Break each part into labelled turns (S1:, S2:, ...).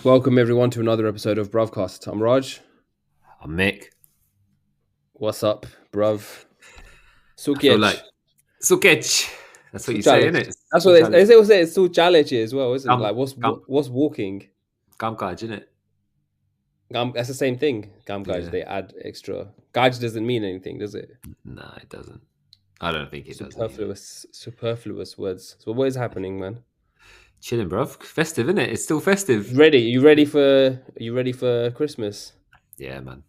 S1: Welcome everyone to another episode of Bruvcast. I'm Raj.
S2: I'm Mick.
S1: What's up, bruv?
S2: I feel like Sukech. That's what you say, isn't it?
S1: That's what they say. It's still challenge as well, isn't it? Like what's walking?
S2: Gamkaj, isn't it?
S1: That's the same thing. Gamkaj, they add extra. Gaj doesn't mean anything, does it?
S2: No, it doesn't. I don't think it
S1: does. Superfluous words. So what is happening, man?
S2: Chilling, bruv. Festive, isn't it? It's still festive.
S1: You ready for Christmas?
S2: Yeah, man.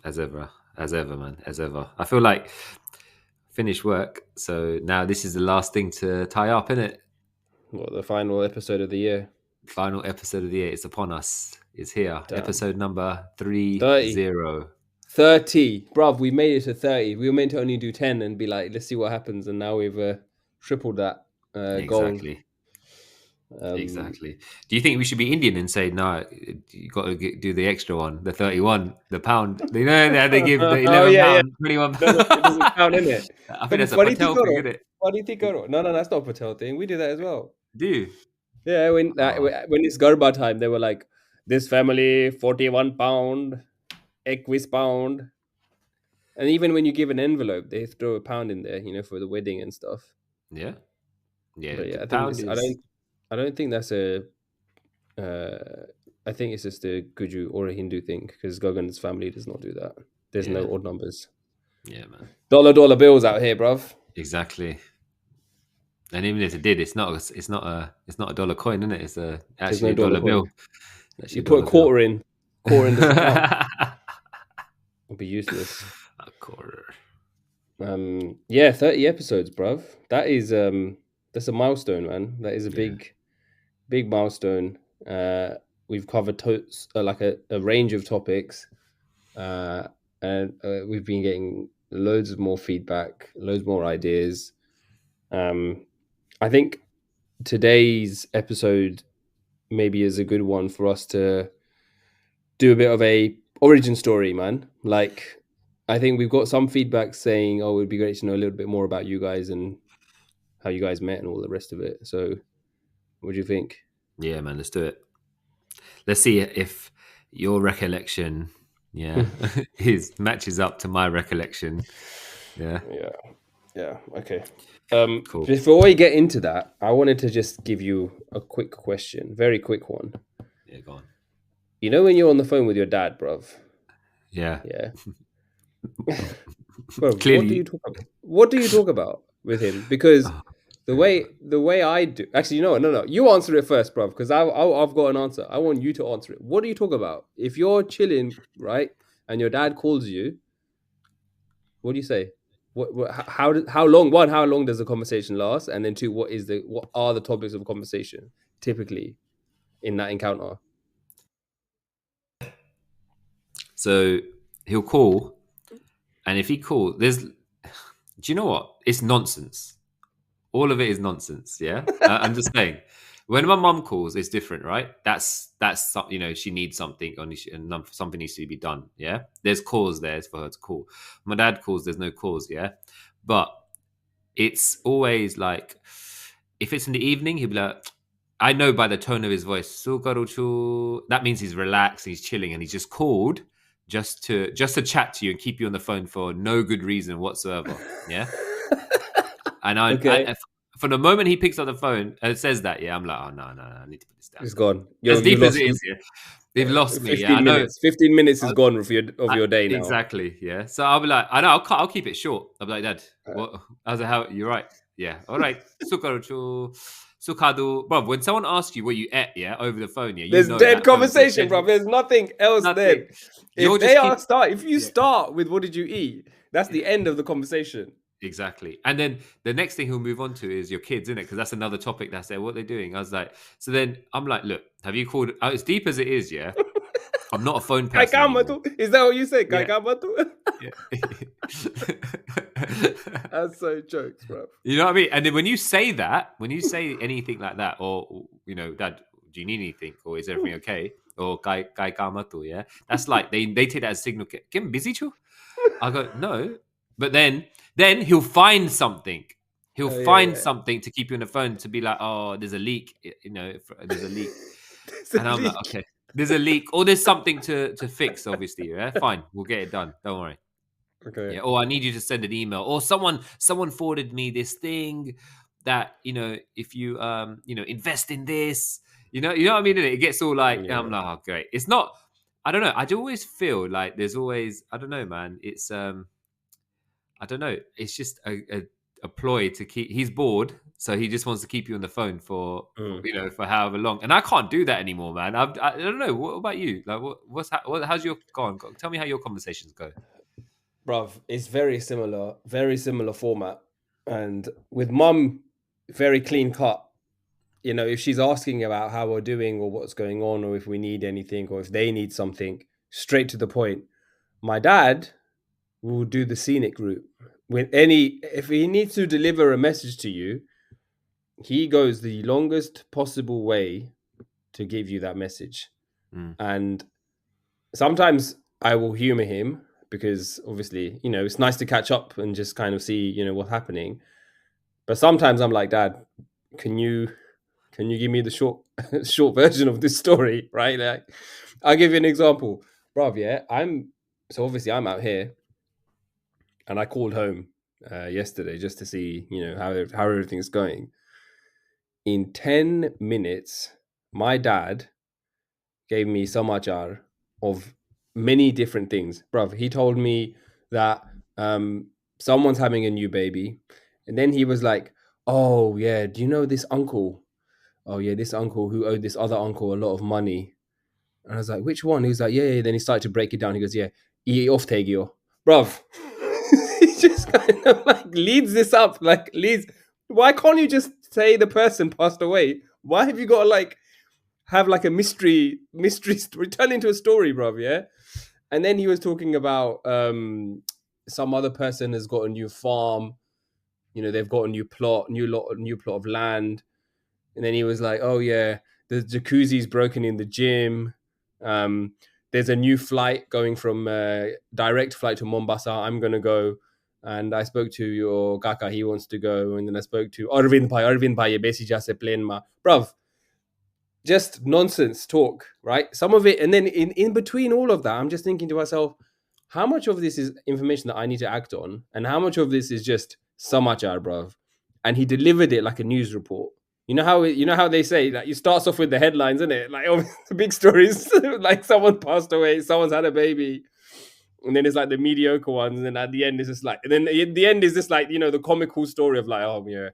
S2: As ever, man. As ever. I feel like finished work, so now this is the last thing to tie up, isn't it?
S1: What, the final episode of the year?
S2: Final episode of the year. It's upon us. It's here. Damn. Episode number 30.
S1: 30. Bruv, we made it to 30. We were meant to only do 10 and be like, let's see what happens. And now we've tripled that goal.
S2: Exactly. Do you think we should be Indian and say, no, you got to do the extra one, the 31, the pound? You know, they give the 11 pound, 21 pound.
S1: It doesn't count, innit?
S2: I think that's a Patel thing, isn't it?
S1: What do you think? No, that's not a Patel thing. We do that as well.
S2: Do you?
S1: Yeah, when it's Garba time, they were like, this family, 41 pound, 21 pound. And even when you give an envelope, they throw a pound in there, you know, for the wedding and stuff.
S2: Yeah. Yeah.
S1: But yeah, I don't think that's a. I think it's just a Guju or a Hindu thing because Gagan's family does not do that. There's no odd numbers.
S2: Yeah, man.
S1: Dollar bills out here, bruv.
S2: Exactly. And even if it did, it's not a dollar coin, isn't it? It's actually a dollar bill.
S1: You put a quarter in. Quarter doesn't count. It'll be useless.
S2: A quarter.
S1: 30 episodes, bruv. That is that's a milestone, man. That is a big milestone. We've covered like a range of topics, and we've been getting loads of more feedback, loads more ideas. I think today's episode maybe is a good one for us to do a bit of a origin story, man. Like, I think we've got some feedback saying, oh, it'd be great to know a little bit more about you guys and how you guys met and all the rest of it. So what do you think?
S2: Yeah, man, let's do it. Let's see if your recollection matches up to my recollection. Yeah,
S1: okay.
S2: Cool.
S1: Before we get into that, I wanted to just give you a quick question, very quick one.
S2: Yeah, go on.
S1: You know when you're on the phone with your dad, bruv?
S2: Yeah.
S1: Bro, what do you talk about with him? Because the way I do, actually, no, you answer it first, bruv, because I've got an answer. I want you to answer it. What do you talk about if you're chilling, right, and your dad calls you? What do you say? How long does the conversation last? And then two, what are the topics of conversation typically in that encounter?
S2: So he'll call, and if he calls, do you know what? It's nonsense. All of it is nonsense. Yeah, I'm just saying. When my mum calls, it's different, right? That's she needs something, and something needs to be done. Yeah, there's cause there for her to call. My dad calls, there's no cause. Yeah, but it's always like, if it's in the evening, he'll be like, I know by the tone of his voice, that means he's relaxed, he's chilling, and he's just called just to chat to you and keep you on the phone for no good reason whatsoever. Yeah. And from the moment he picks up the phone and says that, I'm like, oh no, I need to put this down.
S1: It's gone.
S2: As deep as it is, they've lost me.
S1: 15 minutes. 15 minutes is gone of your day now.
S2: Exactly. Yeah. So I'll be like, I know, I'll keep it short. I'll be like, Dad, what? I was like, how? You're right. Yeah. All right. Sukadu, bro. When someone asks you what you ate, over the phone,
S1: there's dead conversation, bro. There's nothing else there. If you start with what did you eat, that's the end of the conversation.
S2: Exactly. And then the next thing he'll move on to is your kids, innit? Because that's another topic that's there. What they're doing. I was like, so then I'm like, look, have you called? As deep as it is, I'm not a phone person.
S1: Is that what you say? That's so jokes, bro.
S2: You know what I mean? And then when you say anything like that, or Dad, do you need anything, or is everything okay, or kai kamatu, that's like they take that as a signal. Get busy, too. I go no, but then he'll find something. He'll find something to keep you on the phone to be like, oh, there's a leak. There's a leak. And I'm like, okay. there's a leak or there's something to fix. Obviously, yeah, fine, we'll get it done. Don't worry.
S1: Okay.
S2: Yeah. Or I need you to send an email. Or someone forwarded me this thing that if you invest in this, you know what I mean. It gets all like I'm
S1: Yeah.
S2: like, oh great. It's not. I don't know. I do always feel like there's always. I don't know, man. It's I don't know. It's just a ploy to keep. He's bored, so he just wants to keep you on the phone
S1: Mm.
S2: for however long. And I can't do that anymore, man. I don't know. What about you? Like, how's your go on? Tell me how your conversations go.
S1: Bruv, it's very similar format. And with mum, very clean cut. If she's asking about how we're doing or what's going on, or if we need anything, or if they need something, straight to the point. My dad will do the scenic route. If he needs to deliver a message to you, he goes the longest possible way to give you that message.
S2: Mm.
S1: And sometimes I will humor him because obviously, it's nice to catch up and just kind of see, what's happening. But sometimes I'm like, Dad, can you give me the short version of this story, right? Like, I'll give you an example, bruv. Yeah, I'm out here, and I called home yesterday just to see, how everything's going. In 10 minutes, my dad gave me samachar of many different things, bruv. He told me that someone's having a new baby, and then he was like, "Oh yeah, do you know this uncle? Oh yeah, this uncle who owed this other uncle a lot of money." And I was like, "Which one?" He was like, "Yeah, yeah." Then he started to break it down. He goes, "Yeah, off Tegio, bruv." He just kind of like leads this up, like leads. Why can't you just say the person passed away? Why have you got to like have like a mystery story, turn into a story, bruv? Yeah. And then he was talking about some other person has got a new farm. They've got a new new plot of land. And then he was like, "Oh yeah, the jacuzzi's broken in the gym. Um, there's a new flight going from direct flight to Mombasa. I'm gonna go." And I spoke to your Gaka, he wants to go. And then I spoke to Arvind Bhai, basically just a plane ma. Bruv, just nonsense talk, right? Some of it, and then in between all of that, I'm just thinking to myself, how much of this is information that I need to act on, and how much of this is just samachar, bruv? And he delivered it like a news report. You know how they say that you starts off with the headlines, isn't it? Like the big stories, like someone passed away, someone's had a baby, and then it's like the mediocre ones, and then at the end it's just like, and then at the end is just like the comical story of like, oh yeah,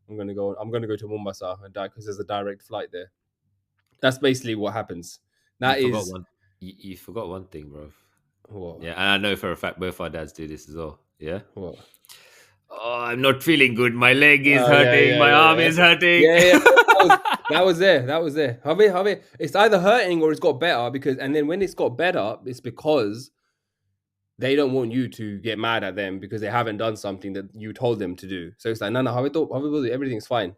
S1: I'm gonna go to Mombasa and die because there's a direct flight there. That's basically what happens.
S2: You
S1: That
S2: forgot
S1: is
S2: one. You forgot one thing, bro.
S1: what
S2: Yeah, and I know for a fact both our dads do this as well. Yeah.
S1: what.
S2: Oh, I'm not feeling good. My leg is
S1: Oh yeah,
S2: hurting.
S1: yeah,
S2: My arm
S1: yeah,
S2: is hurting.
S1: yeah, yeah. That was there. That was there. Have it. It's either hurting or it's got better and then when it's got better, it's because they don't want you to get mad at them because they haven't done something that you told them to do. So it's like, no, everything's fine.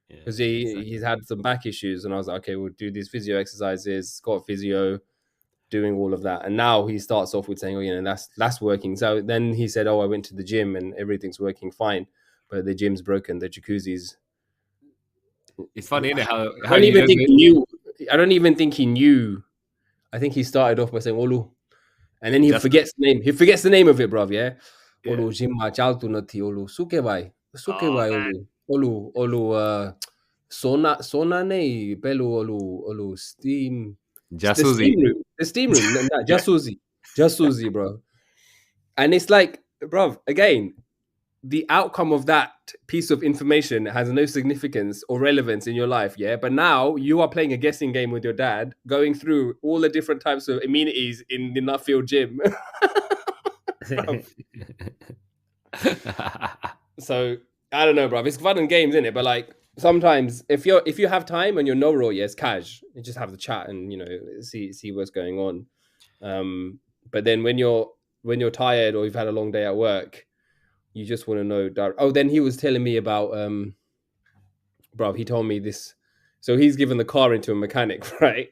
S2: Yeah,
S1: Because
S2: exactly.
S1: he's had some back issues, and I was like, okay, we'll do these physio exercises. Got physio, doing all of that, and now he starts off with saying, "Oh, that's working." So then he said, "Oh, I went to the gym and everything's working fine, but the gym's broken. The jacuzzi's."
S2: It's funny, isn't it?
S1: I
S2: How
S1: don't
S2: you
S1: even
S2: don't
S1: think
S2: go.
S1: he knew. I don't even think he knew. I think he started off by saying "Olu," and then he
S2: Just
S1: forgets the name. He forgets the name of it, bruv. Yeah,
S2: yeah.
S1: Olu gym ma chaltu nathi Olu suke
S2: Oh
S1: bhai
S2: man,
S1: Olu Sona nahi pelu Olu steam. The
S2: Jasuzi.
S1: steam room. The steam room. Nah,
S2: Yeah.
S1: Jasuzi, bro. And it's like, bro, again, the outcome of that piece of information has no significance or relevance in your life, yeah? But now you are playing a guessing game with your dad, going through all the different types of amenities in the Nutfield gym. Bruv. So I don't know, bro. It's fun and games, isn't it? But like sometimes if you have time and you're no raw, yes, cash. You just have the chat and see what's going on. But then when you're tired or you've had a long day at work, you just want to know. Oh, then he was telling me about bro. He told me this. So he's given the car into a mechanic, right,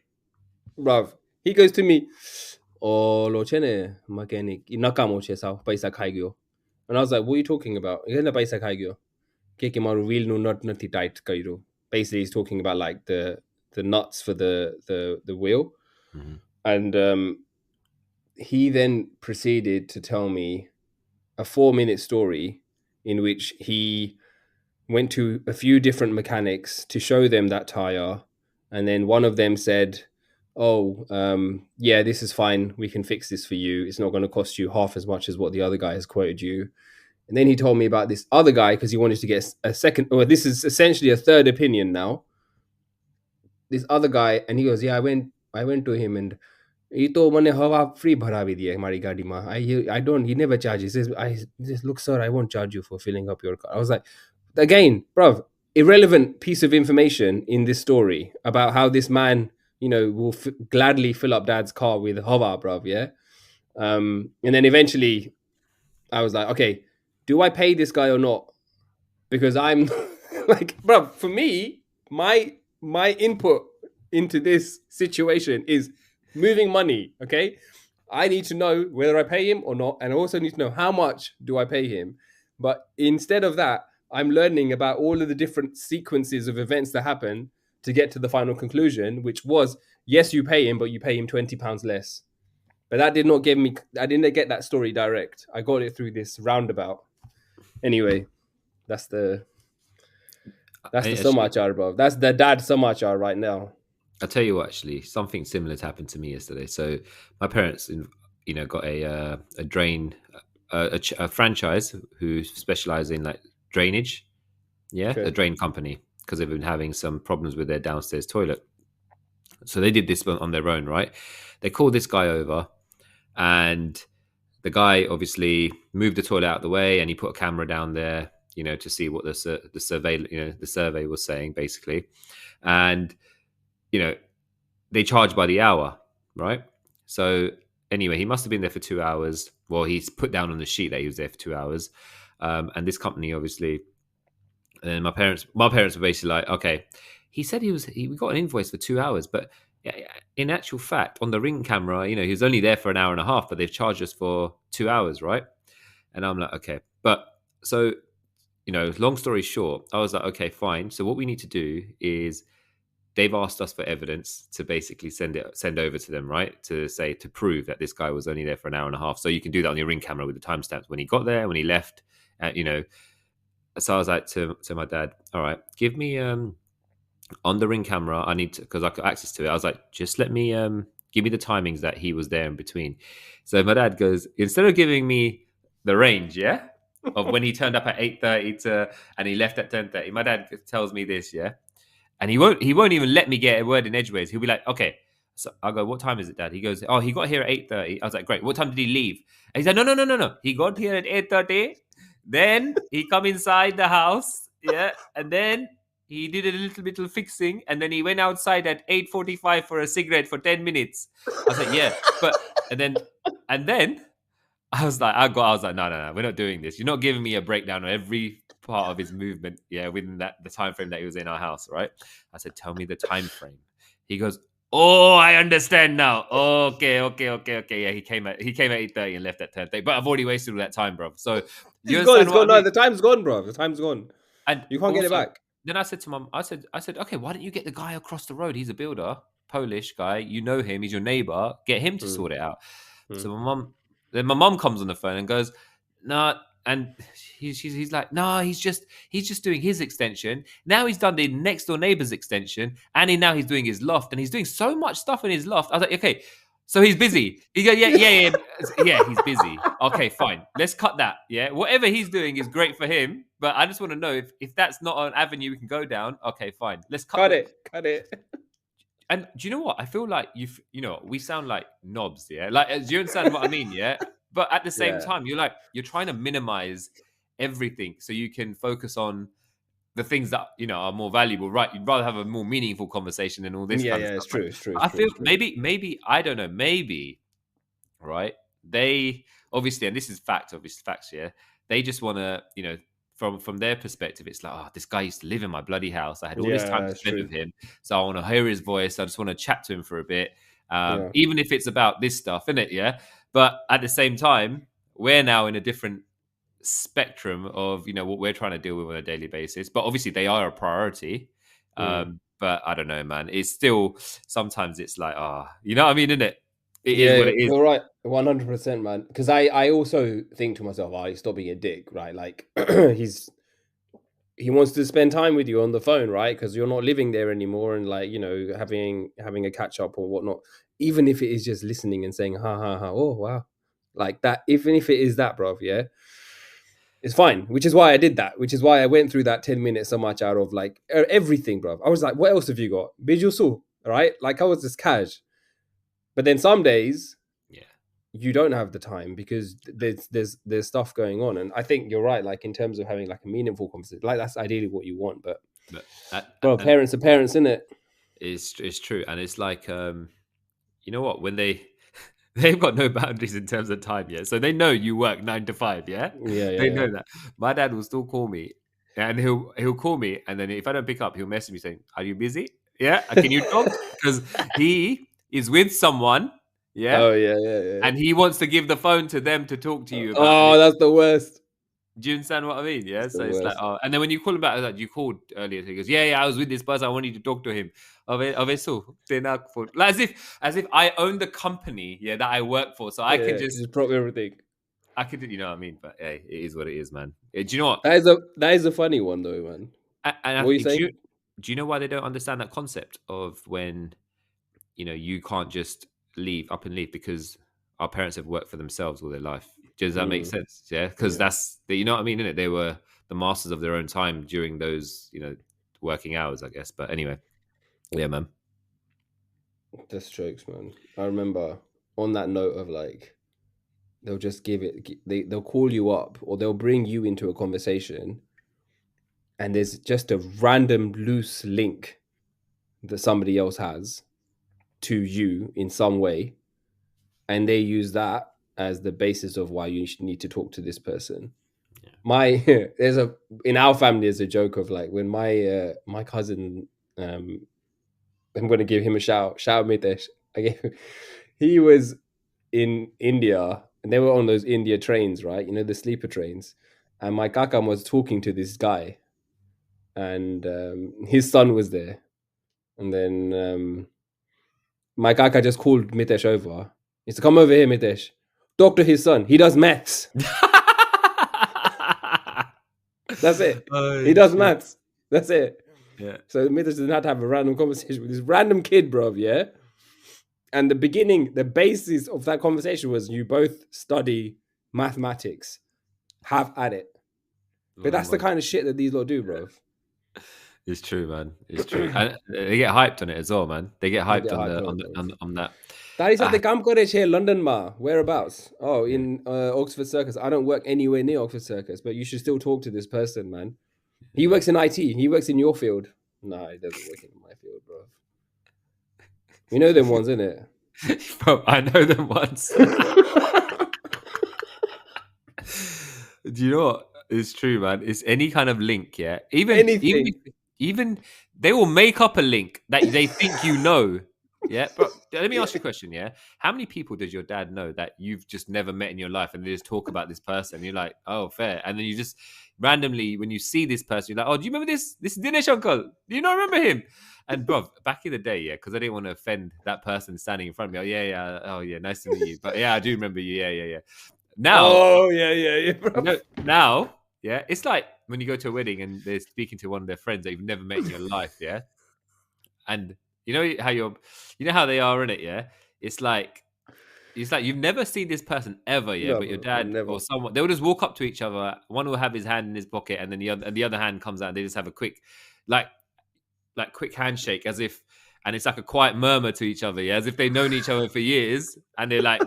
S1: bro? He goes to me, "Oh, lo chene mechanic inakamo chesa paisa khaigyo." And I was like, "What are you talking about? Yana paisa khaigyo? Ke maru wheel no nut nati tight kairo." Basically, he's talking about like the nuts for the wheel.
S2: Mhm.
S1: And he then proceeded to tell me a 4-minute story in which he went to a few different mechanics to show them that tire, and then one of them said, "Oh, yeah, this is fine. We can fix this for you. It's not going to cost you half as much as what the other guy has quoted you." And then he told me about this other guy because he wanted to get a second, or this is essentially a third opinion now. This other guy, and he goes, "Yeah, I went to him and he told મને હવા free ભરાવી દે મારી ગાડીમાં. I don't, he never charges. He says, look, sir, I won't charge you for filling up your car. I was like, again, bruv, irrelevant piece of information in this story about how this man, will gladly fill up dad's car with hava, bruv, yeah? And then eventually I was like, okay, do I pay this guy or not? Because I'm like, bro, for me, my input into this situation is moving money. Okay, I need to know whether I pay him or not, and I also need to know how much do I pay him. But instead of that, I'm learning about all of the different sequences of events that happen to get to the final conclusion, which was yes, you pay him, but you pay him £20 less. But that did not give me. I didn't get that story direct. I got it through this roundabout. Anyway, that's the
S2: Actually,
S1: samachar, bro. That's the dad samachar right now.
S2: I'll tell you what. Actually, something similar happened to me yesterday. So my parents, got a drain, a franchise who specialize in like drainage. Yeah, a
S1: Okay.
S2: drain company because they've been having some problems with their downstairs toilet. So they did this on their own, right? They called this guy over, and the guy obviously moved the toilet out of the way, and he put a camera down there, to see what the survey, the survey was saying, basically. And you know, they charge by the hour, right? So anyway, he must have been there for 2 hours. Well, he's put down on the sheet that he was there for 2 hours, and this company obviously. And my parents were basically like, okay, he said we got an invoice for 2 hours, but in actual fact, on the ring camera, he was only there for an hour and a half, but they've charged us for 2 hours, right? And I'm like, okay, but so long story short, I was like, okay, fine. So what we need to do is they've asked us for evidence to basically send over to them, right? To prove that this guy was only there for an hour and a half. So you can do that on your ring camera with the timestamps when he got there, when he left, so I was like to my dad, all right, give me on the ring camera, I need to, because I got access to it. I was like, just let me give me the timings that he was there in between. So my dad goes, instead of giving me the range, yeah, of when he turned up at 8:30 and he left at 10:30, my dad tells me this, yeah, and he won't even let me get a word in edgeways. He'll be like, okay. So I go, what time is it, Dad? He goes, oh, he got here at 8:30. I was like, great. What time did he leave? And he's like, no. He got here at 8:30. Then he come inside the house, yeah, and then he did a little bit of fixing, and then he went outside at 8:45 for a cigarette for 10 minutes. I was like, yeah, but and then I was like, no, we're not doing this. You're not giving me a breakdown on every part of his movement, yeah, within the time frame that he was in our house, right? I said, tell me the time frame. He goes, oh, I understand now. Okay. Yeah, he came at 8:30 and left at 10:30. But I've already wasted all that time, bro. So you
S1: It's gone.
S2: understand
S1: It's
S2: what I
S1: gone. No,
S2: mean?
S1: the time's gone, bro. The time's gone.
S2: And
S1: You can't get it
S2: also,
S1: back.
S2: then I said to mum, I said, okay, why don't you get the guy across the road? He's a builder, Polish guy. You know him. He's your neighbor. Get him to
S1: Mm,
S2: sort it out. So
S1: mm.
S2: my mum comes on the phone and goes, no, and he's like, no, he's just doing his extension. Now he's done the next door neighbor's extension, and now he's doing his loft, and he's doing so much stuff in his loft. I was like, okay, so he's busy. He goes, yeah, he's busy. Okay, fine. Let's cut that. Yeah, whatever he's doing is great for him, but I just want to know if that's not an avenue we can go down. Okay, fine. Let's cut
S1: Cut
S2: the.
S1: it. Cut it.
S2: And do you know what? I feel like we sound like knobs, yeah. Like, do you understand what I mean? Yeah. But at the same
S1: Yeah.
S2: time, you're trying to minimize everything so you can focus on the things that are more valuable, right? You'd rather have a more meaningful conversation than all this
S1: Yeah.
S2: kind of
S1: Yeah. It's
S2: stuff, right?
S1: true. It's true.
S2: But
S1: It's
S2: I
S1: true.
S2: feel
S1: It's true.
S2: maybe I don't know, maybe right? They obviously, and this is fact, obviously facts, yeah. They just want to, from their perspective, it's like, oh, this guy used to live in my bloody house. I had all this time
S1: Yeah.
S2: to
S1: It's
S2: spend
S1: true.
S2: with him, so I want to hear his voice. I just want to chat to him for a bit,
S1: Yeah.
S2: even if it's about this stuff, isn't it? Yeah. But at the same time, we're now in a different spectrum of what we're trying to deal with on a daily basis. But obviously, they are a priority.
S1: Mm.
S2: But I don't know, man. It's still sometimes it's like, you know what I mean, isn't it? It is
S1: Yeah,
S2: what it is.
S1: you're right, 100%, man. Because I also think to myself, stop being a dick, right? Like he wants to spend time with you on the phone, right? Because you're not living there anymore, and like having a catch up or whatnot. Even if it is just listening and saying ha ha ha, oh wow, like that. Even if it is that, bro, yeah, it's fine. Which is why I did that. Which is why I went through that 10 minutes so much out of like everything, bro. I was like, what else have you got? Bijusu, right? Like I was just cash. But then some days
S2: Yeah.
S1: you don't have the time because there's stuff going on, and I think you're right. Like in terms of having like a meaningful conversation, like that's ideally what you want. But well,
S2: And
S1: parents are parents, isn't it?
S2: it's true, and it's like you know what, when they've got no boundaries in terms of time, yeah. So they know you work 9 to 5, yeah.
S1: Yeah,
S2: They
S1: yeah,
S2: know that. My dad will still call me, and he'll call me, and then if I don't pick up, he'll message me saying, "Are you busy? Yeah, can you talk?" Because he is with someone, yeah,
S1: Oh yeah, yeah, yeah.
S2: and he wants to give the phone to them to talk to you about. And
S1: Oh, that's the worst.
S2: do you understand what I mean? Yeah.
S1: That's the
S2: So it's like,
S1: worst.
S2: and then when you call him back, like you called earlier, so he goes, yeah, I was with this person. I wanted to talk to him. So like as if I own the company, yeah, that I work for, so I can
S1: Yeah,
S2: just,
S1: just prop everything.
S2: I could, you know what I mean? But hey, it is what it is, man. Do you know what?
S1: That is a funny one though, man. What are you saying?
S2: Do you know why they don't understand that concept of when you can't just leave up and leave because our parents have worked for themselves all their life. Does that make
S1: Mm,
S2: sense? Yeah, because
S1: yeah,
S2: you know what I mean, innit? They were the masters of their own time during those working hours, I guess. But anyway, yeah, man.
S1: that's jokes, man. I remember on that note of like they'll just they'll call you up or they'll bring you into a conversation, and there's just a random loose link that somebody else has to you in some way, and they use that as the basis of why you need to talk to this person.
S2: Yeah.
S1: My there's a in our family there's a joke of like when my cousin, I'm going to give him a shout Mitesh. He was in India and they were on those India trains, right? The sleeper trains, and my kakam was talking to this guy, and his son was there, and then my kaka just called Mitesh over. He said, "Come over here, Mitesh. Talk to his son. He does maths." That's it. He
S2: Oh
S1: does
S2: shit!
S1: maths. That's it.
S2: Yeah.
S1: So Mithras didn't have to have a random conversation with this random kid, bro. Yeah. And the basis of that conversation was you both study mathematics. Have at it. But
S2: Oh
S1: that's the
S2: my.
S1: kind of shit that these lot do, bro.
S2: It's true, man. It's true, and they get hyped on it as well, man. They get
S1: They
S2: hyped
S1: get
S2: on
S1: hyped
S2: the
S1: on
S2: on
S1: it,
S2: the,
S1: bro.
S2: on that.
S1: Daddy said the
S2: Ah,
S1: काम करे छे London ma. Whereabouts? Oh,
S2: yeah,
S1: in Oxford Circus. I don't work anywhere near Oxford Circus, but you should still talk to this person, man. He
S2: yeah.
S1: works in IT. He works in your field. No, he doesn't work in my field, bro. You know them ones, innit?
S2: Bro, I know them once. Do you know what? It's true, man. It's any kind of link, yeah.
S1: Anything.
S2: Even they will make up a link that they think you know. Yeah. But let me
S1: Yeah.
S2: ask you a question, yeah. How many people does your dad know that you've just never met in your life and they just talk about this person? You're like, oh, fair. And then you just randomly, when you see this person, you're like, oh, do you remember this? This is Dinesh uncle. Do you not remember him? And bro, back in the day, yeah, because I didn't want to offend that person standing in front of me. Oh, yeah, yeah. Oh, yeah, nice to meet you. But yeah, I do remember you. Yeah, yeah, yeah. Now,
S1: Oh yeah, yeah, yeah, bro.
S2: now, yeah, it's like when you go to a wedding and they're speaking to one of their friends that you've never met in your life, yeah, and you know how they are in it, yeah. It's like you've never seen this person ever, yeah,
S1: No,
S2: but your
S1: bro,
S2: dad
S1: never.
S2: or someone they'll just walk up to each other. One will have his hand in his pocket, and then the other hand comes out. And they just have a quick, like quick handshake, as if, and it's like a quiet murmur to each other, yeah, as if they've known each other for years, and they're like,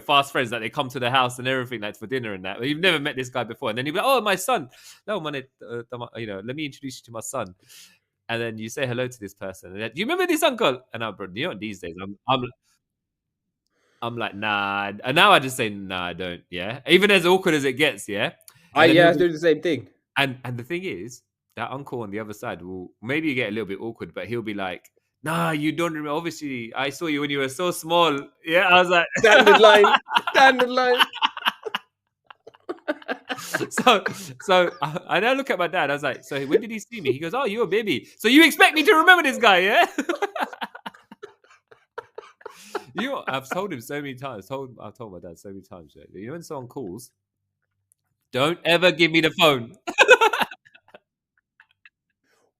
S2: fast friends. Like they come to the house and everything, like for dinner and that. But you've never met this guy before, and then you'll be like, "Oh, my son. No, man, let me introduce you to my son." And then you say hello to this person. And do you remember this uncle? And I'm, bro, these days, I'm like, nah. And now I just say, nah, I don't. Yeah, even as awkward as it gets, yeah. And then
S1: Yeah,
S2: he'll
S1: I
S2: be,
S1: do the same thing.
S2: and the thing is, that uncle on the other side will maybe get a little bit awkward, but he'll be like, "Nah, you don't remember. Obviously, I saw you when you were so small." Yeah, I was like,
S1: Standard line. Standard line.
S2: I now look at my dad. I was like, so when did he see me? He goes, oh, you're a baby. So you expect me to remember this guy, yeah? I've told him so many times. I've told my dad so many times. Yeah? You know, when someone calls, don't ever give me the phone.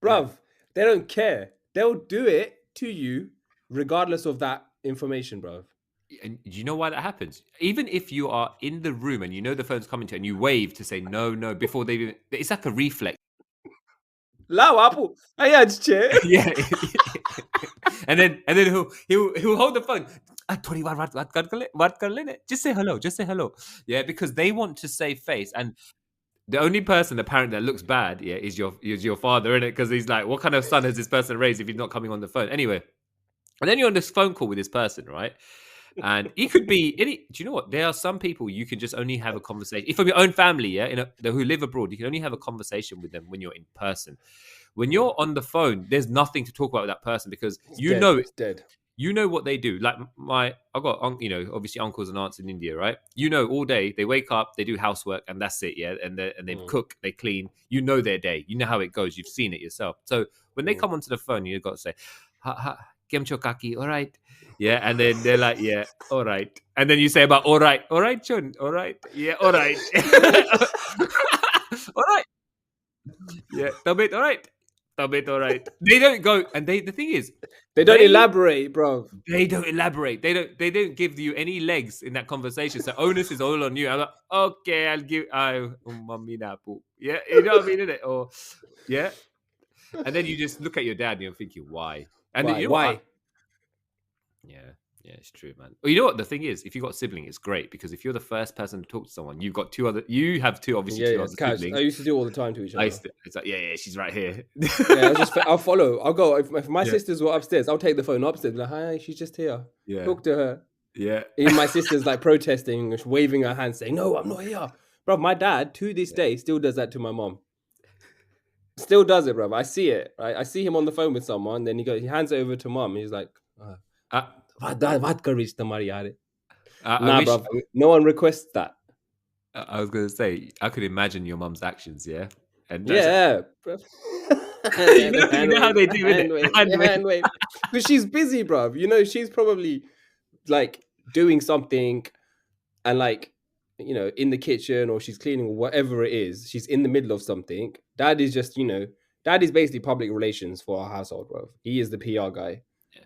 S1: Bruv, they don't care. They'll do it to you regardless of that information, bruv.
S2: And do you know why that happens? Even if you are in the room and you know the phone's coming to you and you wave to say no before they even, it's like a reflex.
S1: Lao Apple. chair.
S2: Yeah. and then he'll hold the phone. Just say hello. Just say hello. Yeah, because they want to save face. And the only person, the parent that looks bad, yeah, is your father, innit? Because he's like, what kind of son has this person raised if he's not coming on the phone? Anyway, and then you're on this phone call with this person, right? And he could be any. Do you know what? There are some people you can just only have a conversation. If from your own family, yeah, who live abroad, you can only have a conversation with them when you're in person. When you're on the phone, there's nothing to talk about with that person because
S1: It's dead.
S2: You know what they do. Like I've got, obviously uncles and aunts in India, right? You know, all day they wake up, they do housework, and that's it, yeah. And they cook, they clean. You know their day. You know how it goes. You've seen it yourself. So when they come onto the phone, you've got to say, "Kemcho kaki, all right." Yeah, and then they're like, "Yeah, all right." And then you say about all right, chun, all right, yeah, all right, all right, yeah, tabit, all right. All right. They don't go, and the thing is,
S1: they don't elaborate, bro.
S2: They don't elaborate. They don't give you any legs in that conversation. So onus is all on you. I'm like, okay, I'll give mommy napu. Yeah, you know what I mean, isn't it? Or yeah. And then you just look at your dad and you're thinking, why? And
S1: why?
S2: You know why? Yeah, it's true, man. Well, you know what the thing is? If you've got sibling, it's great because if you're the first person to talk to someone, you have two other siblings.
S1: I used to do all the time to each other.
S2: It's like, yeah, she's right here.
S1: I'll follow. I'll go. If my sisters were upstairs, I'll take the phone upstairs. Like, hi, she's just here.
S2: Yeah.
S1: Talk to her.
S2: Yeah.
S1: And my sister's like protesting, waving her hand, saying, "No, I'm not here." Bro, my dad to this day still does that to my mom. Still does it, bro. I see it. Right? I see him on the phone with someone. Then he hands it over to mom. He's like, "What courage tamari yaar?" Nah, bro. No one requests that.
S2: I was gonna say, I could imagine your mom's actions. Yeah. And
S1: yeah.
S2: You know how they do it.
S1: Hand wave. Because she's busy, bro. You know, she's probably like doing something and like, you know, in the kitchen or she's cleaning or whatever it is. She's in the middle of something. Dad is just, Dad is basically public relations for our household, bro. He is the PR guy. Yeah.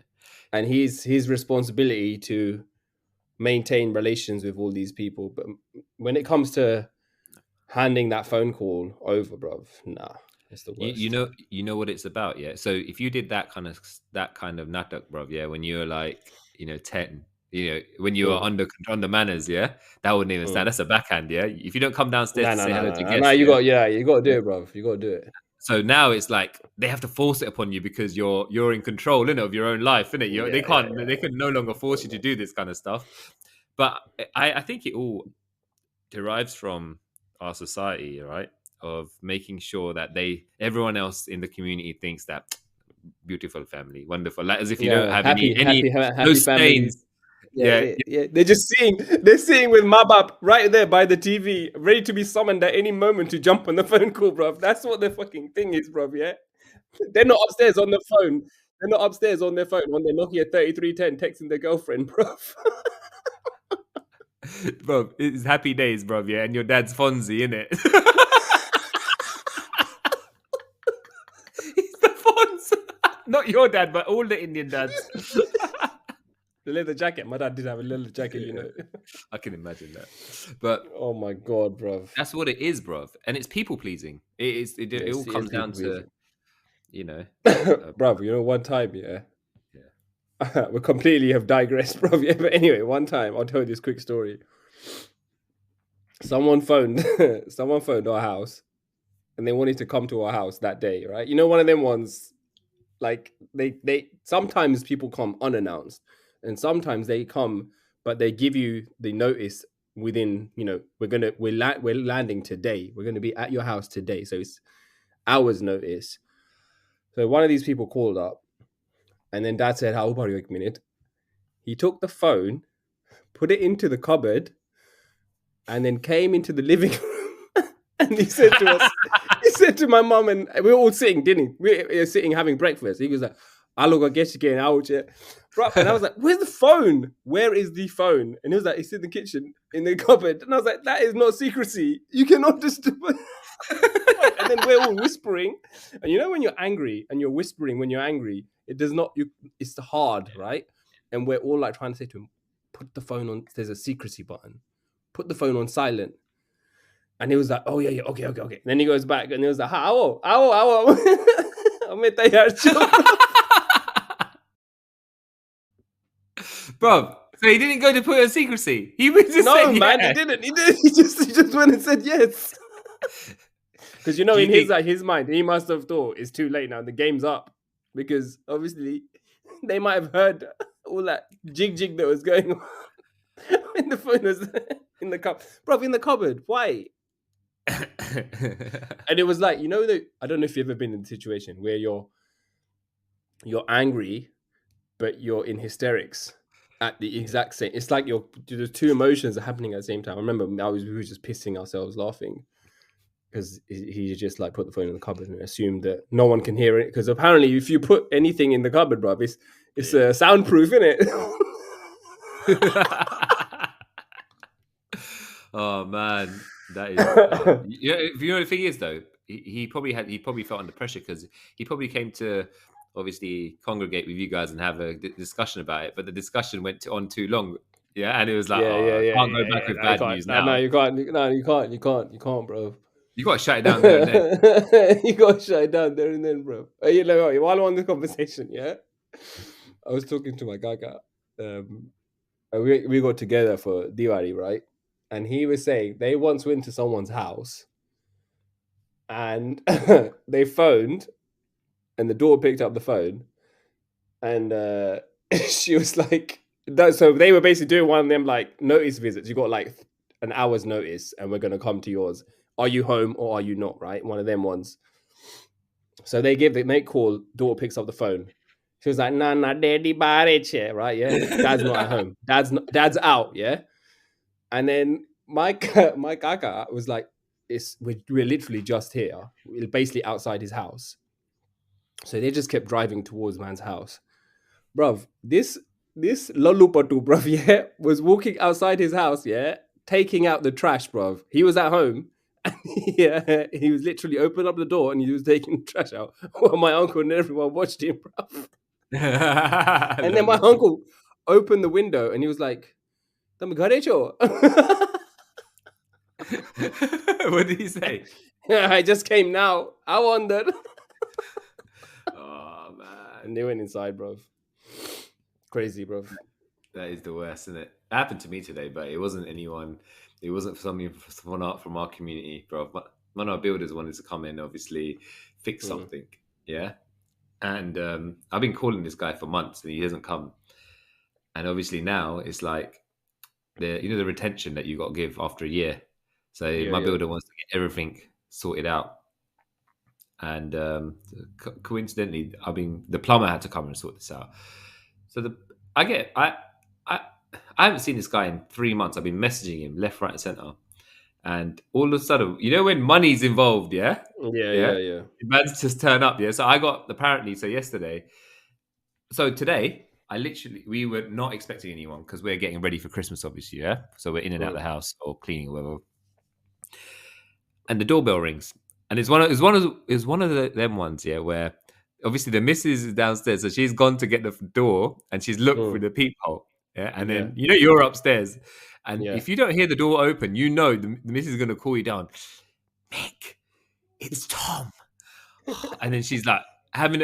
S1: And his responsibility to maintain relations with all these people. But when it comes to handing that phone call over, bro, nah. It's the worst.
S2: You know what it's about, yeah. So if you did that kind of natak, bro, yeah, when you were like, 10, when you were under manners, yeah, that wouldn't even stand. That's a backhand, yeah. If you don't come downstairs to say hello to guests,
S1: you got to do it, bro. You got to do it.
S2: So now it's like they have to force it upon you because you're in control, of your own life, innit? They can no longer force you to do this kind of stuff. But I think it all derives from our society, right? Of making sure that everyone else in the community thinks that beautiful family, wonderful, like as if you don't have any no stains. Yeah.
S1: They're just seeing with Mabap right there by the TV, ready to be summoned at any moment to jump on the phone call, bro. That's what the fucking thing is, bro. Yeah, they're not upstairs on the phone. They're not upstairs on their phone on their Nokia 3310 texting their girlfriend, bro.
S2: Bro, it's happy days, bro. Yeah, and your dad's Fonzie, innit? He's the Fonz. Not your dad, but all the Indian dads.
S1: The leather jacket. My dad did have a leather jacket,
S2: I can imagine that. But
S1: oh my god, bro.
S2: That's what it is, bro. And it's people pleasing. It all comes down to,
S1: bro. One time, we completely have digressed, bro. Yeah, but anyway, one time I'll tell you this quick story. Someone phoned our house, and they wanted to come to our house that day, right? One of them ones, like they sometimes people come unannounced, and sometimes they come, but they give you the notice within. We're landing today. We're gonna be at your house today, so it's hours notice. So one of these people called up. And then Dad said, "How about you a minute?" He took the phone, put it into the cupboard, and then came into the living room And he said to us, he said to my mum, and we were all sitting, didn't he? We were sitting having breakfast. He was like, I'll go get you getting out, yeah. Bro, and I was like, where's the phone? Where is the phone? And he was like, it's in the kitchen, in the cupboard. And I was like, that is not secrecy. You cannot just. And then we're all whispering. And you know when you're angry and you're whispering when you're angry, it does not, it's hard, right? And we're all like trying to say to him, put the phone on, there's a secrecy button. Put the phone on silent. And he was like, oh, yeah, okay. And then he goes back and he was like, ow.
S2: Bro, so he didn't go to put it on secrecy. He was just
S1: no, man, he didn't. He just went and said yes. Because in his mind, he must have thought it's too late now. The game's up. Because obviously they might have heard all that jig that was going on. When the phone was in the cupboard. Bro, in the cupboard. Why? And it was like, I don't know if you've ever been in a situation where you're angry, but you're in hysterics at the exact same. It's like the two emotions are happening at the same time. I remember we were just pissing ourselves laughing because he just like put the phone in the cupboard and assumed that no one can hear it. Because apparently, if you put anything in the cupboard, bro, it's soundproof, isn't it?
S2: Oh man, that is. The thing is though, he probably felt under pressure because he probably came to obviously congregate with you guys and have a discussion about it, but the discussion went on too long. Yeah, and it was like, I can't go back with bad news now.
S1: No, you can't. No, you can't, bro.
S2: You got to shut it down there and then.
S1: You got to shut it down there and then, bro. While I'm on the conversation, yeah, I was talking to my gaga. We got together for Diwali, right? And he was saying they once went to someone's house and they phoned and the door picked up the phone and she was like, so they were basically doing one of them like notice visits. You got like an hour's notice and we're going to come to yours. Are you home or are you not, right? One of them ones. So they make call, daughter picks up the phone. She was like, nah, daddy, right? Yeah, dad's not at home. Dad's out, yeah? And then my kaka was like, we're literally just here. We're basically outside his house. So they just kept driving towards man's house. Bruv, this lolupatu, bruv, yeah, was walking outside his house, yeah, taking out the trash, bruv. He was at home. And he was literally opened up the door and he was taking the trash out while my uncle and everyone watched him, bruv. And then my uncle opened the window and he was like, what
S2: did he say?
S1: I just came now. I wondered.
S2: Oh man.
S1: And they went inside, bro. Crazy, bro.
S2: That is the worst, isn't it? It happened to me today, but it wasn't anyone. It wasn't someone from our community, bro. But one of our builders wanted to come in, obviously, fix something. Yeah. And I've been calling this guy for months and he hasn't come. And obviously now it's like the retention that you got to give after a year. So my builder wants to get everything sorted out. And coincidentally, the plumber had to come and sort this out. So I haven't seen this guy in 3 months. I've been messaging him left, right, and center. And all of a sudden, when money's involved, yeah. Man's just turn up, yeah. So I got yesterday. So today, we were not expecting anyone because we're getting ready for Christmas, obviously, yeah. So we're in and out of the house or cleaning or whatever. And the doorbell rings, and it's one of them ones, yeah, where obviously the missus is downstairs, so she's gone to get the door and she's looked through the peephole, yeah. And then you're upstairs. And if you don't hear the door open, the missus is going to call you down. Mick, it's Tom. And then she's like,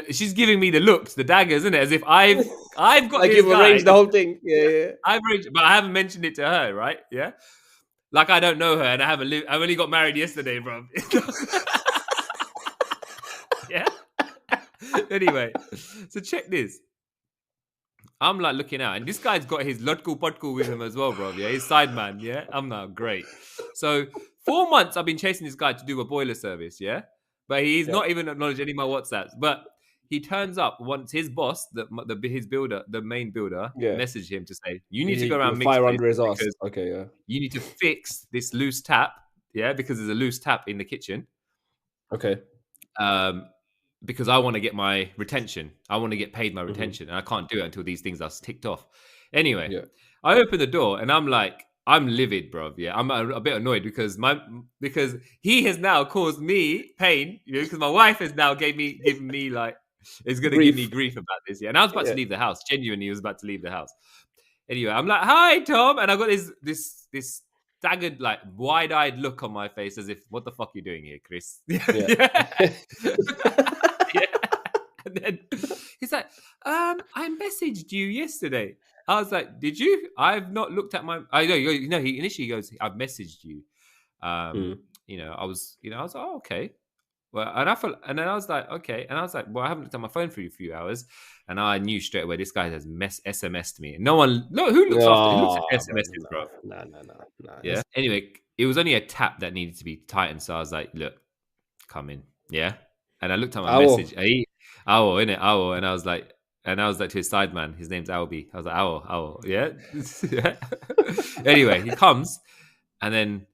S2: she's giving me the looks, the daggers, isn't it? As if I've got
S1: like you've arranged the whole thing. Yeah.
S2: I've arranged, but I haven't mentioned it to her, right? Yeah. Like I don't know her and I've only got married yesterday, bro. Yeah. Anyway, so check this. I'm like looking out, and this guy's got his lotku potku with him as well, bro. Yeah, his side man. Yeah, I'm now great. So 4 months I've been chasing this guy to do a boiler service. Yeah, but he's not even acknowledged any of my WhatsApps. But he turns up once his boss, his builder, the main builder, messaged him to say, "You need to go around
S1: fire under his ass." Okay, yeah.
S2: You need to fix this loose tap yeah, because there's a loose tap in the kitchen.
S1: Okay.
S2: Because I want to get my retention. I want to get paid my
S1: Hmm.
S2: retention, and I can't do it until these things are ticked off. Anyway,
S1: Yeah.
S2: I open the door and I'm like, I'm livid, bro. Yeah, I'm a bit annoyed because he has now caused me pain. You know, because my wife has now given me like is gonna give me
S1: Grief.
S2: grief about this. Yeah, and I was about to
S1: Yeah.
S2: leave the house. Genuinely, was about to leave the house. Anyway, I'm like, "Hi, Tom," and I got this staggered, like wide-eyed look on my face, as if, "What the fuck are you doing here, Chris?"
S1: Yeah.
S2: Yeah. Yeah. And then he's like, I messaged you yesterday. I was like, did you? I've not looked at my. I know. He initially goes, I've messaged you. Um,
S1: Mm.
S2: I was like, oh, okay. Well, and I felt, and then I was like, okay, and I was like, well, I haven't looked at my phone for a few hours, and I knew straight away this guy has SMS'd me. No one, no, who looks at
S1: Oh, bro,
S2: SMSs, bro?
S1: no.
S2: Yeah. Anyway, it was only a tap that needed to be tightened, so I was like, look, come in, yeah. And I looked at my message.
S1: Owl.
S2: Owl, innit? Owl. And I was like to his side man, his name's Albie. I was like, Owl, yeah. Yeah. Anyway, he comes, and then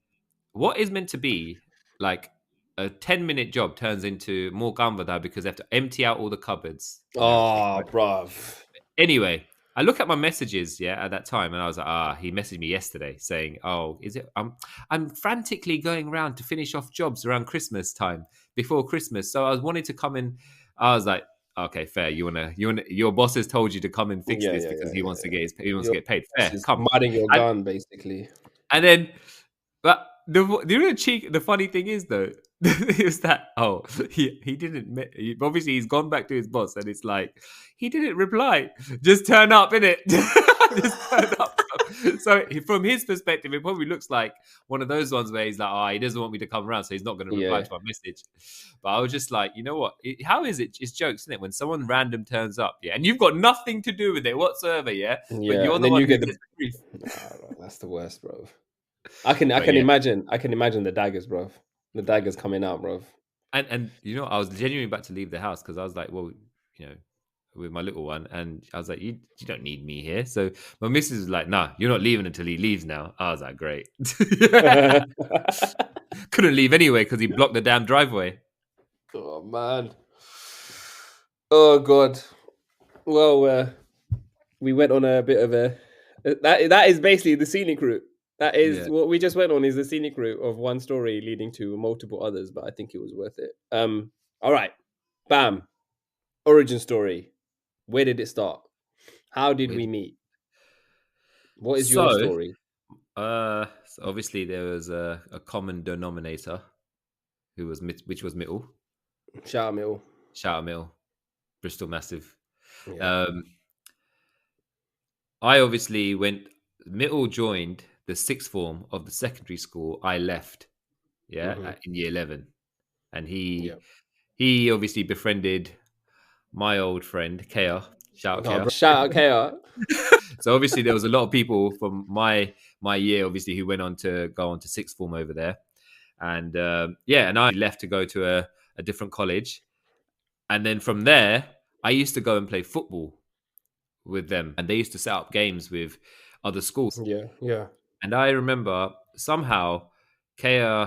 S2: what is meant to be like a 10-minute job turns into more Gambada because they have to empty out all the cupboards and everything.
S1: Oh,
S2: Right?
S1: bruv.
S2: Anyway, I look at my messages, yeah, at that time, and I was like, he messaged me yesterday saying, "Oh, is it? I'm frantically going around to finish off jobs around Christmas time before Christmas, so I was wanting to come in." I was like, "Okay, fair. Your boss has told you to come and fix
S1: Yeah,
S2: this
S1: yeah,
S2: because
S1: yeah,
S2: he
S1: yeah,
S2: wants to
S1: yeah.
S2: get paid.
S1: This
S2: Fair,
S1: is
S2: come."
S1: mudding your
S2: And,
S1: gun, basically.
S2: and then, but the funny thing is though, is that he didn't obviously he's gone back to his boss and it's like he didn't reply, just turn up in it. Just turn up. So from his perspective it probably looks like one of those ones where he's like, he doesn't want me to come around, so he's not going to reply
S1: Yeah.
S2: to my message. But I was just like, you know what, how is it, it's jokes, isn't it, when someone random turns up, yeah, and you've got nothing to do with it whatsoever, yeah, but
S1: Yeah.
S2: you're
S1: And
S2: the
S1: then
S2: one
S1: you
S2: who
S1: get the.
S2: gets the grief.
S1: Nah, bro, that's the worst, bro. I can
S2: But yeah,
S1: imagine the daggers, bro. The daggers coming out, bro.
S2: and I was genuinely about to leave the house because I was like, well, you know, with my little one, and I was like, you don't need me here. So my missus was like, nah, you're not leaving until he leaves now. I was like, great. Couldn't leave anyway because he blocked the damn driveway.
S1: Oh man. Oh god. Well, we went on a bit of a. That is basically the scenic route. That is
S2: Yeah.
S1: what we just went on. Is the scenic route of one story leading to multiple others, but I think it was worth it. All right. Bam. Origin story. Where did it start? How did we meet? What is your
S2: So,
S1: story?
S2: so obviously there was a common denominator which was Mittel.
S1: Shout out, Mill.
S2: Shout out Mill, Bristol Massive.
S1: Yeah.
S2: I obviously Mittel joined the sixth form of the secondary school I left, in year 11. And he obviously befriended my old friend, Kea. Shout out, Kea.
S1: Shout out, Kea.
S2: So obviously there was a lot of people from my year, obviously, who went on to go on to sixth form over there. And and I left to go to a different college. And then from there, I used to go and play football with them. And they used to set up games with other schools.
S1: Yeah.
S2: And I remember somehow Kea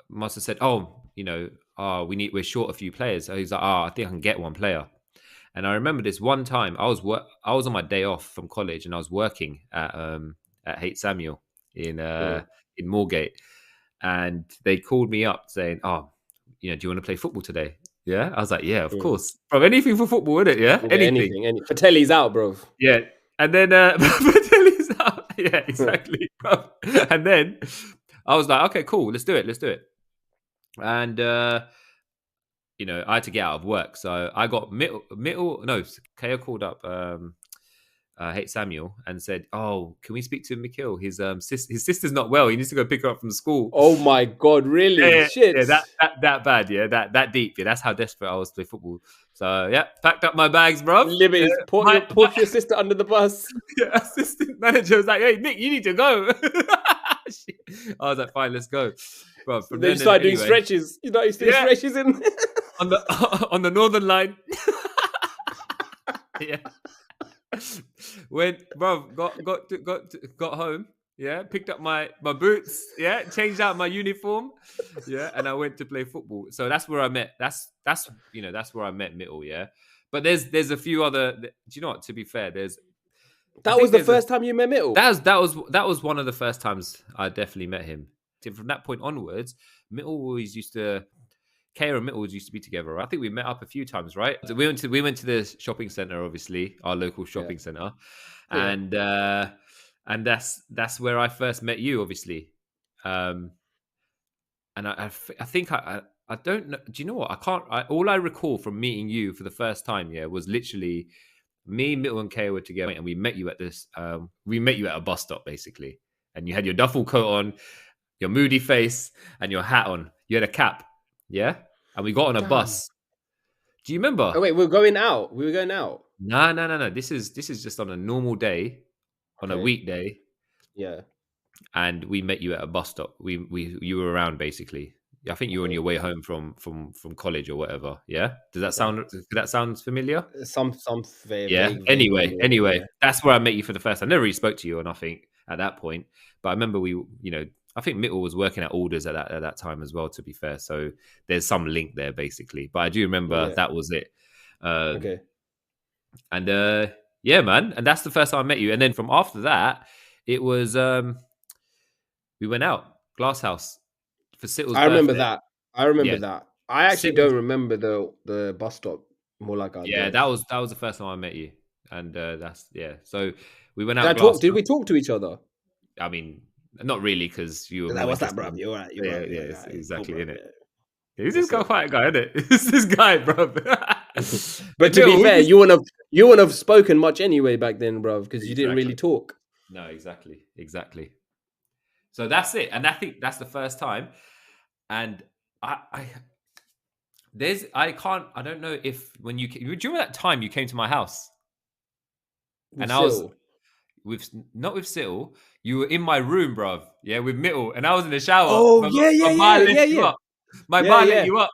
S2: must have said, we're short a few players. So he's like, I think I can get one player. And I remember this one time I was on my day off from college and I was working at Haight Samuel in Moorgate, and they called me up saying, do you want to play football today? Yeah, I was like, yeah, of course. Bro, anything for football, isn't it? Yeah, anything.
S1: Patelli's out, bro.
S2: Yeah, and then Patelli's out. Yeah, exactly, bro. And then I was like, okay, cool, let's do it. And I had to get out of work, so I got Kea called up Haight Samuel and said, "Oh, can we speak to Mikhail? His sister's not well. He needs to go pick her up from school."
S1: Oh my god, really? Shit.
S2: Yeah, that bad, yeah, that deep, yeah. That's how desperate I was to play football. So yeah, packed up my bags, bro.
S1: Libby's push your sister under the bus.
S2: Yeah, assistant manager was like, "Hey, Nick, you need to go." I was like, "Fine, let's go." Bro,
S1: then you started doing stretches. You stretches in
S2: on the Northern Line. Yeah. When bro got home, Yeah, picked up my boots. Yeah, changed out my uniform. Yeah, and I went to play football. So that's where I met. That's that's where I met Mittel. Yeah, but there's a few other. Do you know what? To be fair, I
S1: That was
S2: think
S1: the
S2: there's a
S1: first time you met Mittel?
S2: that was one of the first times I definitely met him. From that point onwards, Mittel always used to. Kaya and Mittel used to be together. Right? I think we met up a few times, right? So we went to the shopping center, obviously our local
S1: Yeah.
S2: shopping center,
S1: Yeah.
S2: and that's where I first met you, obviously. Um, and I think I don't know. Do you know what? I can't. All I recall from meeting you for the first time, yeah, was literally me, Mittel, and Kaya were together, and we met you at this. We met you at a bus stop, basically, and you had your duffel coat on, your moody face, and your hat on. You had a cap, yeah, and we got on a
S1: Damn.
S2: bus. Do you remember?
S1: Oh wait, we're going out. We were going out.
S2: No, no, no, no. This is just on a normal day, on a
S1: Okay.
S2: weekday,
S1: Yeah.
S2: and we met you at a bus stop. We you were around basically. I think you were on
S1: Okay.
S2: your way home from college or whatever. Yeah.
S1: Yeah.
S2: Does that sound familiar?
S1: Some
S2: Yeah.
S1: vague
S2: Anyway,
S1: memory.
S2: anyway,
S1: Yeah.
S2: that's where I met you for the first time. I never really spoke to you or nothing at that point, but I remember I think Mittel was working at Alders at that time as well. To be fair, so there's some link there basically. But I do remember
S1: Yeah.
S2: that was it. Um,
S1: Okay.
S2: and yeah, man, and that's the first time I met you. And then from after that, it was we went out Glass House for Sittle's
S1: I remember
S2: birthday.
S1: that. I remember
S2: Yeah,
S1: that. I actually
S2: Sittle's.
S1: don't remember the bus stop. More like
S2: Yeah,
S1: the.
S2: that was the first time I met you, and that's yeah. So we went out Glass
S1: Did
S2: House.
S1: we talk to each other?
S2: I mean, not really because you were
S1: Like,
S2: more
S1: what's that,
S2: interested
S1: bro?
S2: in.
S1: You alright? You
S2: Yeah,
S1: bro?
S2: yeah,
S1: Yeah,
S2: it's
S1: yeah, cool,
S2: exactly
S1: bro.
S2: in it.
S1: Yeah.
S2: Who's this
S1: What's
S2: guy
S1: up?
S2: quiet guy, isn't it? Who's this guy, bro?
S1: But
S2: But
S1: to
S2: no,
S1: be
S2: we'll
S1: fair,
S2: just
S1: you wouldn't have spoken much anyway back then, bro, because you didn't really
S2: exactly.
S1: talk.
S2: No, exactly. So that's it, and I think that's the first time. And I I don't know if when you do you remember that time you came to my house
S1: With
S2: and I was
S1: Sil.
S2: with not with Cyril, you were in my room, bruv. Yeah, with Mittel, and I was in the shower.
S1: Oh
S2: My bar left you
S1: yeah.
S2: up. My
S1: Yeah,
S2: bar let
S1: yeah.
S2: you up.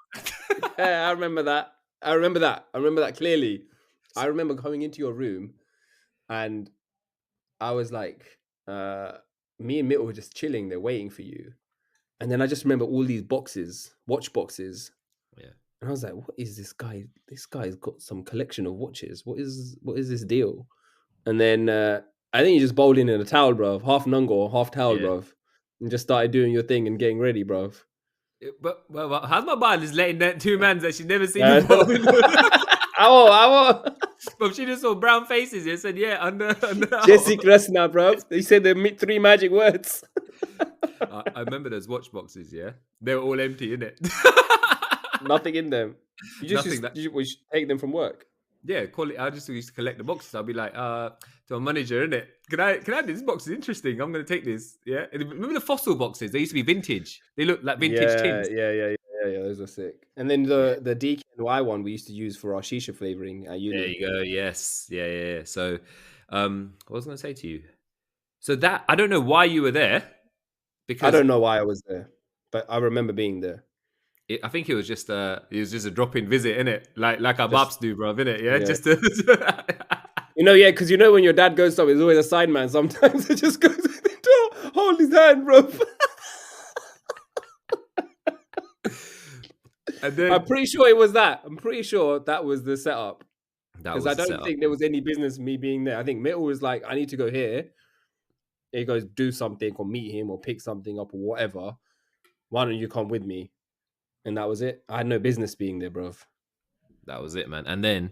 S1: Yeah, I remember that. I remember that. I remember that clearly. I remember coming into your room and I was like, me and Mittel were just chilling there waiting for you. And then I just remember all these watch boxes.
S2: Yeah,
S1: And I was like, what is this guy? This guy's got some collection of watches. What is this deal? And then I think you just bowled in a towel, bruv. Half nungo, half towel,
S2: yeah.
S1: bruv. And just started doing your thing and getting ready, bruv.
S2: But how's my bar just letting that two mans that she'd never seen
S1: Uh,
S2: before?
S1: Ow.
S2: But she just saw brown faces and said, "Yeah, under."
S1: Jesse Krasna, bruv. They said the three magic words.
S2: I remember those watch boxes. Yeah, they were all empty, innit?
S1: Nothing in them. You just
S2: Nothing.
S1: we should take them from work.
S2: Yeah, call it. I just used to collect the boxes. I'll be like, to a manager, innit? Can I have this box? Is interesting. I'm gonna take this. Yeah. And remember the fossil boxes? They used to be vintage. They look like vintage tins.
S1: Yeah. Those are sick. And then
S2: Yeah.
S1: the DKNY one we used to use for our shisha flavoring at
S2: There
S1: uni.
S2: you go. Yes. Yeah. So, what was I gonna say to you? So that I don't know why you were there
S1: I
S2: because
S1: don't know why I was there, but I remember being there.
S2: I think it was just a drop-in visit, innit? Like our
S1: Just
S2: bops do, bro, innit? Yeah,
S1: yeah.
S2: just to.
S1: Yeah, because when your dad goes somewhere, there's always a side man. Sometimes it just goes to the door, hold his hand, bro.
S2: And then
S1: I'm pretty sure it was that. I'm pretty sure that was the setup.
S2: that
S1: Because I
S2: was the
S1: don't
S2: setup.
S1: think there was any business me being there. I think Mittel was like, I need to go here. He goes, do something or meet him or pick something up or whatever. Why don't you come with me? And that was it. I had no business being there, bro.
S2: That was it, man. And then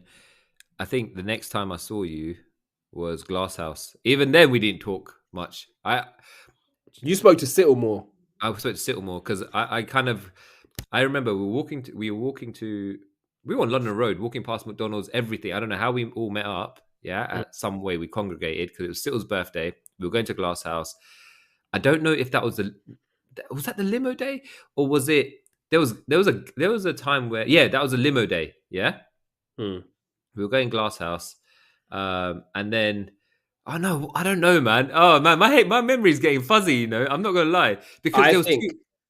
S2: I think the next time I saw you was Glasshouse. Even then, we didn't talk much.
S1: You spoke to Sittle more.
S2: I spoke to Sittlemore because I remember we were on London Road, walking past McDonald's, everything. I don't know how we all met up. Yeah, at some way we congregated because it was Sittle's birthday. We were going to Glass House. I don't know if that was the limo day or was it there was a time where that was a limo day. Yeah,
S1: Mm.
S2: we were going Glass House, and then oh no, I don't know, man. Oh man, my memory's getting fuzzy. I'm not gonna lie because
S1: I think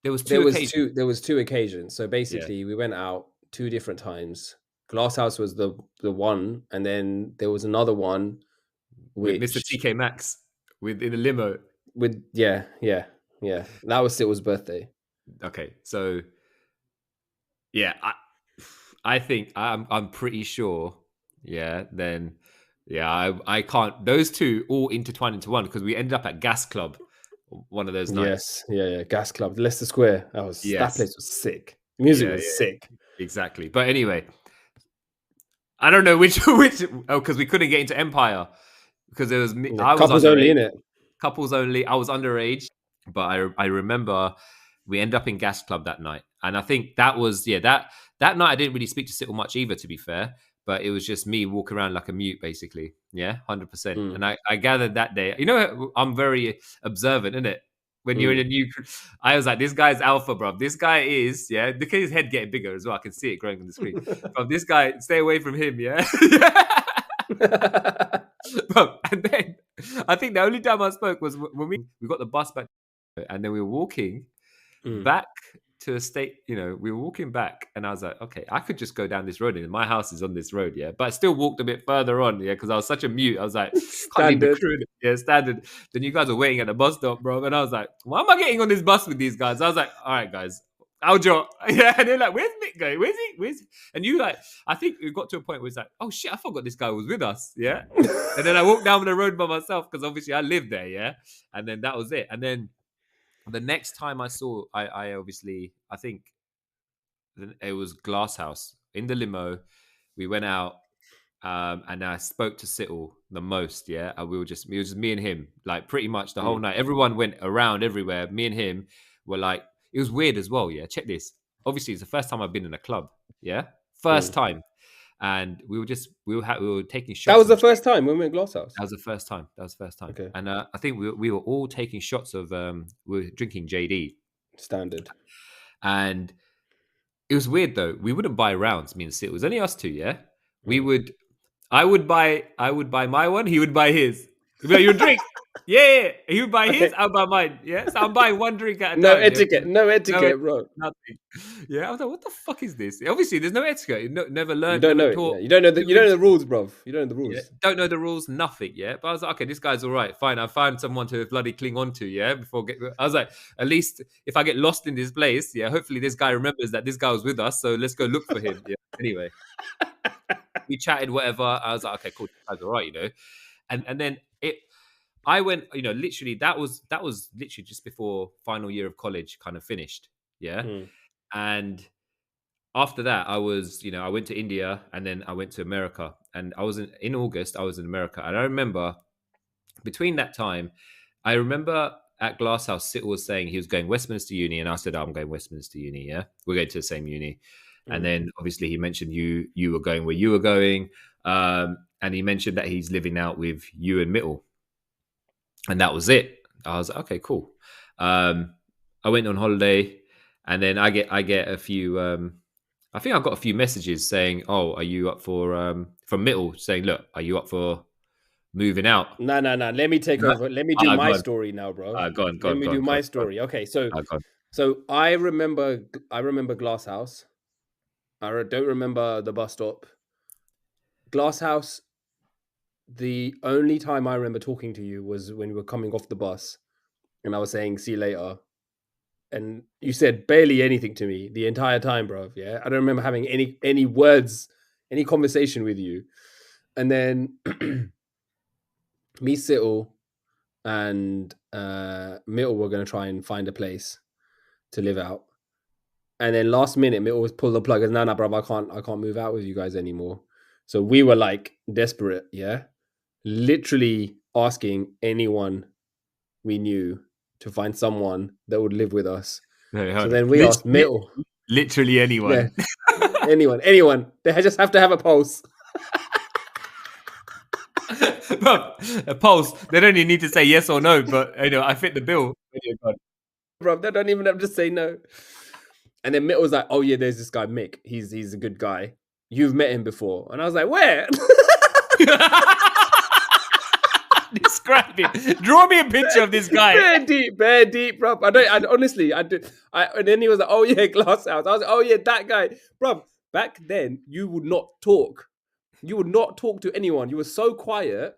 S2: there was two occasions.
S1: there was two occasions. So
S2: Yeah,
S1: basically we went out two different times. Glasshouse was the one, and then there was another one
S2: with Mr.
S1: which
S2: TK Maxx in a limo.
S1: yeah. That was Sittle's birthday.
S2: Okay, so yeah, I think I'm pretty sure. Yeah, then yeah, I can't. Those two all intertwine into one because we ended up at Gas Club one of those nights.
S1: Yes, yeah. Gas Club, Leicester Square. That
S2: Yes,
S1: place was sick. The music
S2: yeah,
S1: was sick.
S2: exactly. But anyway, I don't know which. Oh, because we couldn't get into Empire because it was me.
S1: Yeah,
S2: I was
S1: couples only
S2: underage,
S1: in it.
S2: couples only. I was underage, but I remember we end up in Gas Club that night, and I think that was that night I didn't really speak to Sittle much either, to be fair. But it was just me walking around like a mute, basically. Yeah, 100%.
S1: Mm,
S2: And I gathered that day. You know, I'm very observant, isn't it? When you're in a
S1: mm.
S2: new, I was like, this guy's alpha, bro. This guy is, yeah. Look at his head getting bigger as well. I can see it growing on the screen. Bro, this guy, stay away from him, yeah. Bro, and then I think the only time I spoke was when we got the bus back, and then we were walking
S1: Mm.
S2: back to a state. You know, we were walking back, and I was like, okay, I could just go down this road, and my house is on this road, yeah. But I still walked a bit further on, yeah, because I was such a mute. I was like, can't leave the
S1: Standard.
S2: crew, yeah, standard. Then you guys are waiting at the bus stop, bro, and I was like, why am I getting on this bus with these guys? I was like, all right, guys. Aljo, yeah, and they're like, "Where's Mick going? Where's he? Where's he?" And you like, I think it got to a point where it's like, "Oh shit, I forgot this guy was with us." Yeah, and then I walked down the road by myself because obviously I lived there. Yeah, and then that was it. And then the next time I saw, I obviously, I think it was Glasshouse in the limo. We went out, and I spoke to Sittle the most. Yeah, and it was just me and him, like pretty much the whole
S1: Mm,
S2: night. Everyone went around everywhere. Me and him were like, it was weird as well. Yeah, check this. Obviously, it's the first time I've been in a club. Yeah, first
S1: mm.
S2: time, and we were taking
S1: That
S2: shots
S1: was
S2: of.
S1: the first time when we went Glass House.
S2: That was the first time. That was the first time,
S1: Okay,
S2: and I think we were all taking shots of. We were drinking JD,
S1: standard.
S2: and it was weird though. We wouldn't buy rounds. Me and Sid. It was only us two. Yeah, we
S1: Mm.
S2: would. I would buy my one. He would buy his. He'd be like, you drink. Yeah. He would buy his.
S1: Okay,
S2: I'll buy mine. Yeah. So I'm buying one drink at a
S1: no
S2: time. Yeah.
S1: etiquette, no
S2: No,
S1: etiquette, bro.
S2: nothing. Yeah. I was like, what the fuck is this? Obviously, there's no etiquette. Never
S1: You
S2: learned.
S1: don't
S2: Never
S1: know it.
S2: taught.
S1: Yeah, you don't know
S2: Too
S1: you don't know
S2: into
S1: the rules, bro. You don't know the
S2: yeah,
S1: rules.
S2: don't know the rules, nothing. Yeah, but I was like, okay, this guy's all right, fine. I found someone to bloody cling on to. Yeah, I was like, at least if I get lost in this place, yeah, hopefully this guy remembers that this guy was with us. So let's go look for him. Yeah. Anyway, we chatted, whatever. I was like, okay, cool, this guy's all right, you know. And then I went, you know, literally that was literally just before final year of college kind of finished. Yeah,
S1: Mm,
S2: and after that, I went to India and then I went to America. And I was in August, I was in America. And I remember between that time, I remember at Glasshouse, Sid was saying he was going Westminster Uni. And I said, I'm going Westminster Uni. Yeah. We're going to the same uni. And
S1: mm.
S2: then obviously he mentioned you were going where you were going. And he mentioned that he's living out with you and Mittel. And that was it. I was like, okay, cool. I went on holiday and then I get a few I think I got a few messages saying, "Oh, are you up for?" From Mittel saying, "Look, are you up for moving out?"
S1: No. Let me take
S2: No?
S1: over. Let me do
S2: Go
S1: my
S2: on,
S1: story now, bro.
S2: go on, go
S1: Let
S2: on,
S1: me
S2: go
S1: do
S2: on, go
S1: my
S2: on, go on.
S1: story. Okay, so
S2: Go on.
S1: I remember Glass House. Don't remember the bus stop. Glass House. The only time I remember talking to you was when we were coming off the bus, and I was saying, "See you later." And you said barely anything to me the entire time, bro. Yeah, I don't remember having any words, any conversation with you. And then me, Sittle, and Mittel were going to try and find a place to live out. And then last minute, Mittel was pulled the plug. As nah, bro, I can't move out with you guys anymore. So we were like desperate, yeah, literally asking anyone we knew to find someone that would live with us.
S2: No,
S1: So
S2: hold on.
S1: then we asked Mittel.
S2: Literally
S1: Yeah,
S2: anyone.
S1: anyone. They just have to have a pulse.
S2: Bro, a pulse. They don't even need to say yes or no, but you know, I fit the bill.
S1: Bro, they don't even have to say no. And then Mitt was like, "Oh yeah, there's this guy Mick. He's a good guy. You've met him before." And I was like, "Where?"
S2: Describe it. Draw me a picture of this guy.
S1: bare deep, bro. I honestly, I did. And then he was like, "Oh yeah, Glass House." I was like, "Oh yeah, that guy, bro." Back then, you would not talk. You would not talk to anyone. You were so quiet.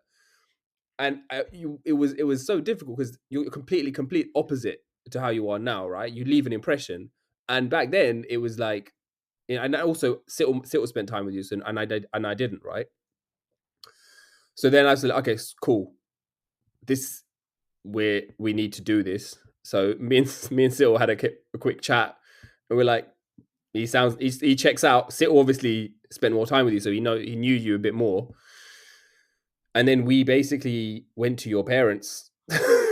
S1: and it was so difficult because you're complete opposite to how you are now, right? You leave an impression, and back then it was like, and also Sittle spent time with you, so, and I didn't, right? So then I was like, okay, cool. This we need to do this. So me and Sittle had a quick chat, and we're like, he checks out. Sittle obviously spent more time with you, so he knew you a bit more. And then we basically went to your parents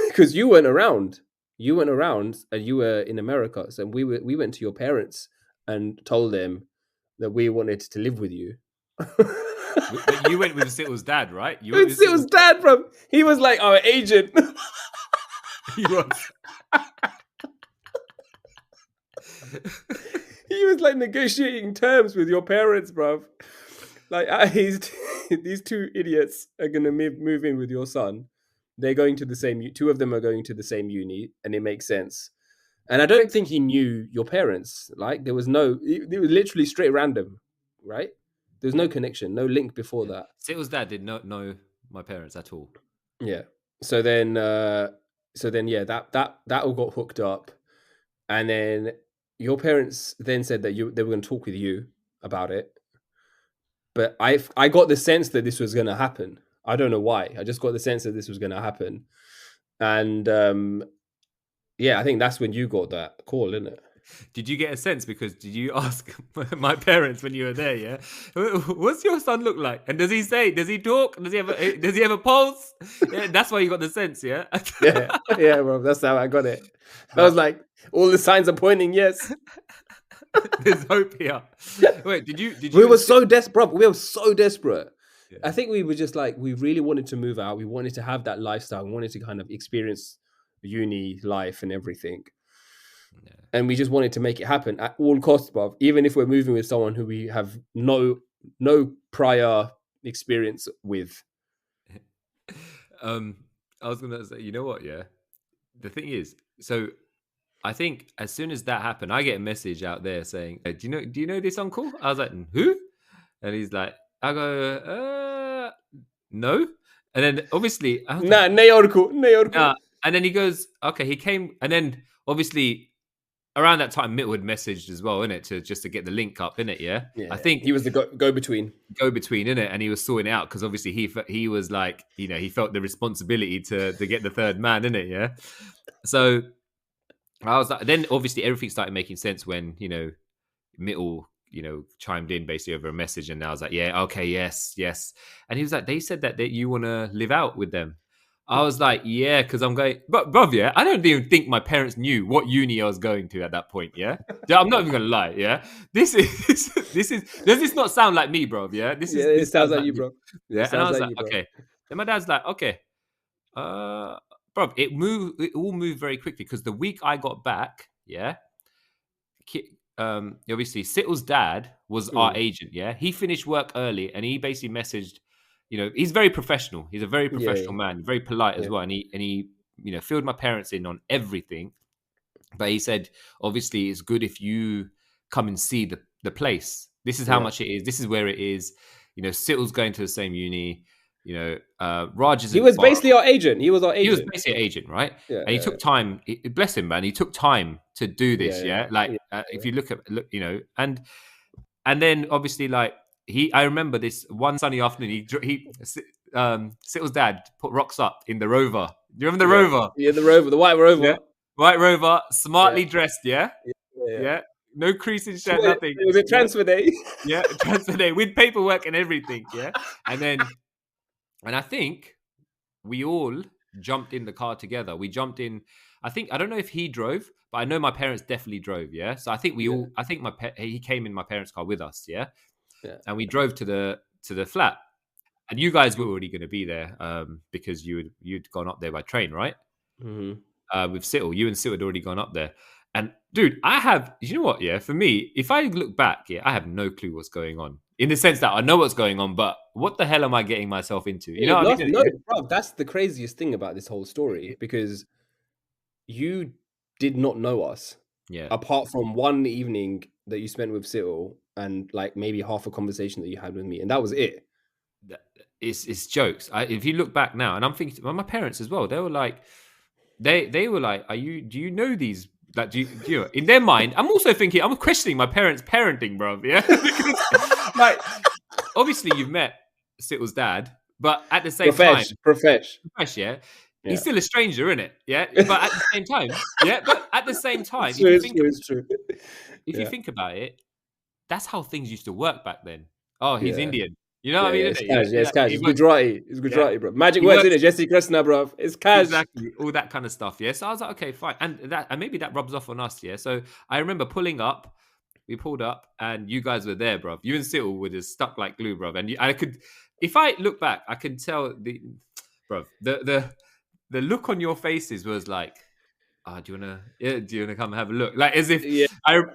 S1: because you weren't around. You weren't around, and you were in America. So we went to your parents and told them that we wanted to live with you.
S2: But you went with Sittle's dad, right? You went with
S1: It was
S2: Sittle's
S1: dad, bro. He was like our agent.
S2: He was.
S1: He was like negotiating terms with your parents, bro. Like these two idiots are gonna move in with your son. They're going to the same. Two of them are going to the same uni, and it makes sense. And I don't think he knew your parents. Like there was no. It was literally straight random, right? There was no connection, no link before that.
S2: Sittle's dad did not know my parents at all.
S1: Yeah. So then, yeah, that all got hooked up, and then your parents then said that they were going to talk with you about it. But I got the sense that this was going to happen. I don't know why. I just got the sense that this was going to happen, and yeah, I think that's when you got that call, isn't it?
S2: Did you get a sense? Because did you ask my parents when you were there? Yeah, what's your son look like? And does he say? Does he talk? Does he have a pulse? Yeah, that's why you got the sense. Yeah,
S1: yeah, bro. That's how I got it. I was like, all the signs are pointing yes.
S2: There's hope here. Wait, did you?
S1: We were so desperate. We were so desperate.
S2: Yeah.
S1: I think we were just like, we really wanted to move out. We wanted to have that lifestyle. We wanted to kind of experience uni life and everything. Yeah. And we just wanted to make it happen at all costs, bruv. Even if we're moving with someone who we have no prior experience with.
S2: I was gonna say, you know what? Yeah, the thing is, so I think as soon as that happened, I get a message out there saying, "Do you know this uncle?" I was like, "Who?" And he's like, I go, no. And then obviously,
S1: and
S2: then he goes, okay, he came, and then obviously around that time, Mittel had messaged as well, innit, to get the link up, innit, yeah? I think
S1: he was the go-between.
S2: Go-between, innit? And he was sorting it out because obviously he was like, he felt the responsibility to get the third man, innit, yeah? So I was like, then obviously everything started making sense when, Mittel, chimed in basically over a message, and I was like, yeah, okay, yes. And he was like, they said that you want to live out with them. I was like, yeah, because I'm going, but bruv, yeah, I don't even think my parents knew what uni I was going to at that point, yeah? I'm not even gonna lie, yeah? This is, does this not sound like me, bruv, yeah? This
S1: sounds like you, bro.
S2: Yeah, and I was like, okay. Then my dad's like, okay, bruv, it all moved very quickly because the week I got back, yeah, obviously Sittle's dad was our agent. Yeah, he finished work early, and he basically messaged. He's very professional. He's a very professional man, very polite as well. And he filled my parents in on everything. But he said, obviously, it's good if you come and see the place. This is how much it is. This is where it is. Sittle's going to the same uni. Raj is.
S1: He was basically our agent. He was our agent.
S2: He was basically an agent, right? Yeah, and he took time. Bless him, man. He took time to do this. If you look at, and then obviously, like I remember this one sunny afternoon. Sittle's dad put rocks up in the Rover. Do you remember the Rover?
S1: Yeah, the Rover, the white Rover.
S2: Yeah. White Rover, smartly dressed. Yeah? No crease in shirt, nothing.
S1: It was a transfer day.
S2: Yeah, transfer day with paperwork and everything. Yeah, and I think we all jumped in the car together. We jumped in. I don't know if he drove, but I know my parents definitely drove. Yeah, so I think he came in my parents' car with us. Yeah, and we drove to the flat. And you guys were already going to be there because you'd gone up there by train, right?
S1: Mm-hmm.
S2: With Sittle, you and Sittle had already gone up there. And dude, you know what? Yeah, for me, if I look back, I have no clue what's going on. In the sense that I know what's going on, but what the hell am I getting myself into? You know what I mean?
S1: No, bro, that's the craziest thing about this whole story, because you did not know us.
S2: Yeah.
S1: Apart from one evening that you spent with Sittle and like maybe half a conversation that you had with me, and that was it.
S2: it's jokes. If you look back now, and I'm thinking, well, my parents as well, they were like, they were like, do you know these? Like, do you know, in their mind, I'm also thinking, I'm questioning my parents' parenting, bro. Yeah, because like, obviously you've met Sittle's dad, but at the same time,
S1: Profesh.
S2: yeah,
S1: Yeah.
S2: he's still a stranger, isn't it? Yeah, but at the same time,
S1: It's
S2: if
S1: true,
S2: you
S1: it's
S2: think
S1: true, it's true.
S2: if you
S1: Yeah.
S2: think about it, that's how things used to work back then. Oh, he's
S1: Yeah.
S2: Indian. You know what I
S1: Yeah,
S2: mean,
S1: yeah,
S2: isn't
S1: it's
S2: it? Yeah,
S1: cash. Yeah, it's cash.
S2: he
S1: It's
S2: works.
S1: Gujarati. It's
S2: Yeah,
S1: Gujarati, bro. Magic
S2: he
S1: words,
S2: works
S1: innit? Jesse Krishna, bro. It's cash.
S2: exactly all that kind of stuff. Yeah, so I was like, okay, fine, and maybe that rubs off on us. Yeah, so I remember pulling up. We pulled up, and you guys were there, bro. You and Sittle were just stuck like glue, bro. And I could, if I look back, I can tell bro, the look on your faces was like, oh, do you wanna come have a look? Like as if
S1: Yeah.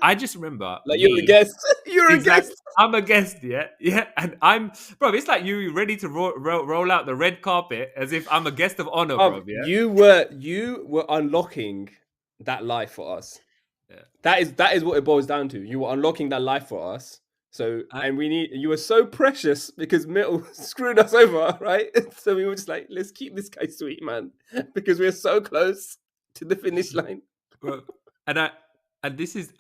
S2: I just remember
S1: Like you're a
S2: me.
S1: guest. You're a
S2: Exactly.
S1: guest.
S2: I'm a guest, yeah, and bro. It's like you ready to roll out the red carpet as if I'm a guest of honor, bro. Yeah,
S1: You were unlocking that life for us.
S2: yeah.
S1: That is what it boils down to. You were unlocking that life for us. So
S2: I,
S1: and you were so precious because Mittel screwed us over, right? So we were just like, let's keep this guy sweet, man, because we're so close to the finish line.
S2: bro, and I, and this is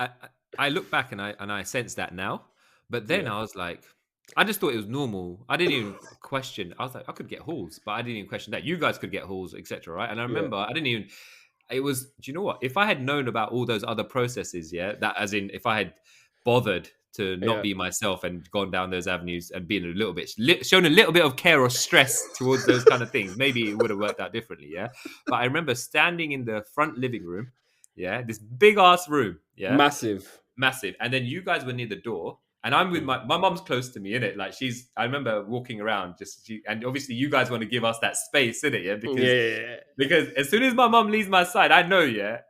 S2: I look back and I sense that now, but then
S1: Yeah.
S2: I was like, I just thought it was normal. I didn't even question. I was like, I could get halls, but I didn't even question that you guys could get halls, etc. Right? And I
S1: Yeah.
S2: remember I didn't even. It was. Do you know what? If I had known about all those other processes, yeah, that as in if I had bothered to not
S1: Yeah.
S2: be myself and gone down those avenues and been a little bit shown a little bit of care or stress towards those kind of things, maybe it would have worked out differently. Yeah, but I remember standing in the front living room. Yeah, this big ass room. Yeah,
S1: Massive.
S2: massive. And then you guys were near the door, and I'm with my mom's close to me, in it. Like I remember walking around, and obviously you guys want to give us that space, in it, yeah,
S1: Yeah.
S2: because as soon as my mom leaves my side, I know, yeah,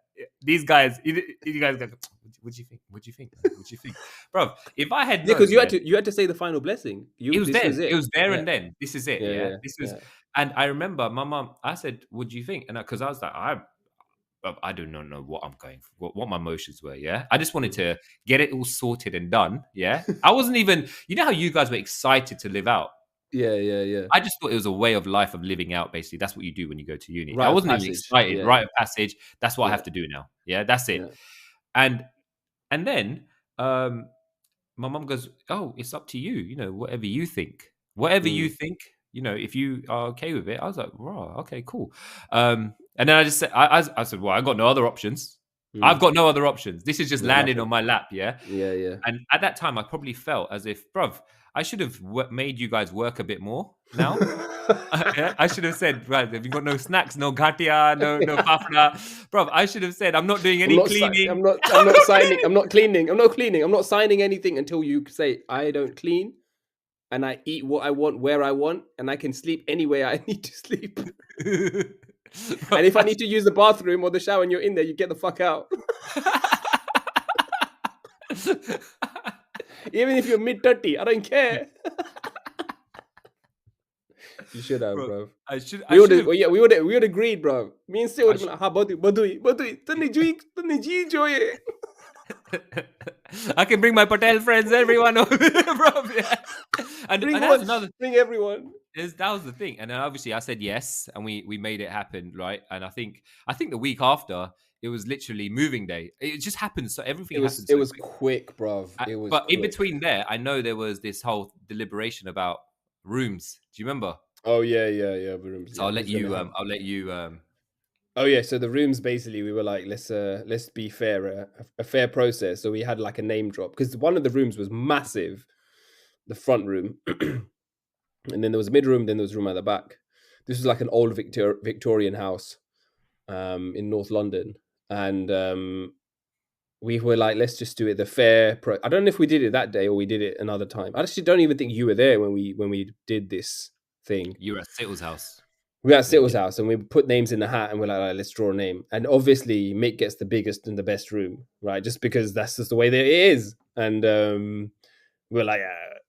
S2: these guys, you guys go, what do you think? What do you think? What do you think, bro? If I had
S1: Yeah, because
S2: known, yeah,
S1: you had to say the final blessing.
S2: it was
S1: This
S2: then,
S1: was it.
S2: it was there
S1: Yeah.
S2: and then. This is it,
S1: Yeah.
S2: yeah.
S1: Yeah.
S2: This was,
S1: Yeah.
S2: and I remember my mom. I said, "What do you think?" And because I was like, I do not know what I'm going for, what my emotions were. Yeah, I just wanted to get it all sorted and done. Yeah, I wasn't even. You know how you guys were excited to live out.
S1: Yeah. Yeah. Yeah.
S2: I just thought it was a way of life of living out. Basically, that's what you do when you go to uni. I
S1: Rite of
S2: wasn't even
S1: passage.
S2: excited.
S1: Yeah.
S2: Rite of passage. That's what I
S1: Yeah.
S2: have to do now. Yeah, that's it.
S1: Yeah.
S2: And then my mom goes, "Oh, it's up to you. You know, whatever you think. Whatever you
S1: Mm.
S2: think. You know, if you are okay with it." I was like, "Wow, okay, cool." And then I just said, I said, "Well, I got no other options. I've
S1: Mm.
S2: got no other options. This is just
S1: No,
S2: landing
S1: nothing.
S2: on my lap, yeah."
S1: Yeah. Yeah.
S2: And at that time, I probably felt as if, bruv, I should have made you guys work a bit more now. Yeah, I should have said, right, have you got no snacks, no ghatia, no pafra? Bro, I should have said, I'm not doing any cleaning.
S1: I'm not signing. I'm not cleaning. I'm not cleaning. I'm not signing anything until you say I don't clean and I eat what I want where I want and I can sleep anywhere I need to sleep. And if I need to use the bathroom or the shower and you're in there, you get the fuck out. Even if you're mid-30, I don't care. You should have, bro. We would agreed, bro. Me and Sid would have been like, "Ha, badui. Tane ji enjoy it."
S2: I can bring my Patel friends, everyone over, bro. Yeah. And
S1: bring everyone.
S2: That was the thing, and then obviously I said yes, and we made it happen, right? And I think the week after it was literally moving day. It just happened, so everything happened.
S1: It was quick, bro. It was.
S2: But
S1: quick.
S2: in between there, I know there was this whole deliberation about rooms. Do you remember?
S1: Oh yeah. Rooms.
S2: So I'll let you.
S1: Oh yeah, so the rooms basically we were like, let's be fair, a fair process. So we had like a name drop because one of the rooms was massive, the front room, and then there was a mid room, then there was a room at the back. This was like an old Victorian house, in North London, and we were like, let's just do it the fair. I don't know if we did it that day or we did it another time. I actually don't even think you were there when we did this thing.
S2: You were at Sittle's house.
S1: We were at Sittle's house and we put names in the hat and we're like, let's draw a name. And obviously Mick gets the biggest and the best room, right? Just because that's just the way that it is. And we're like,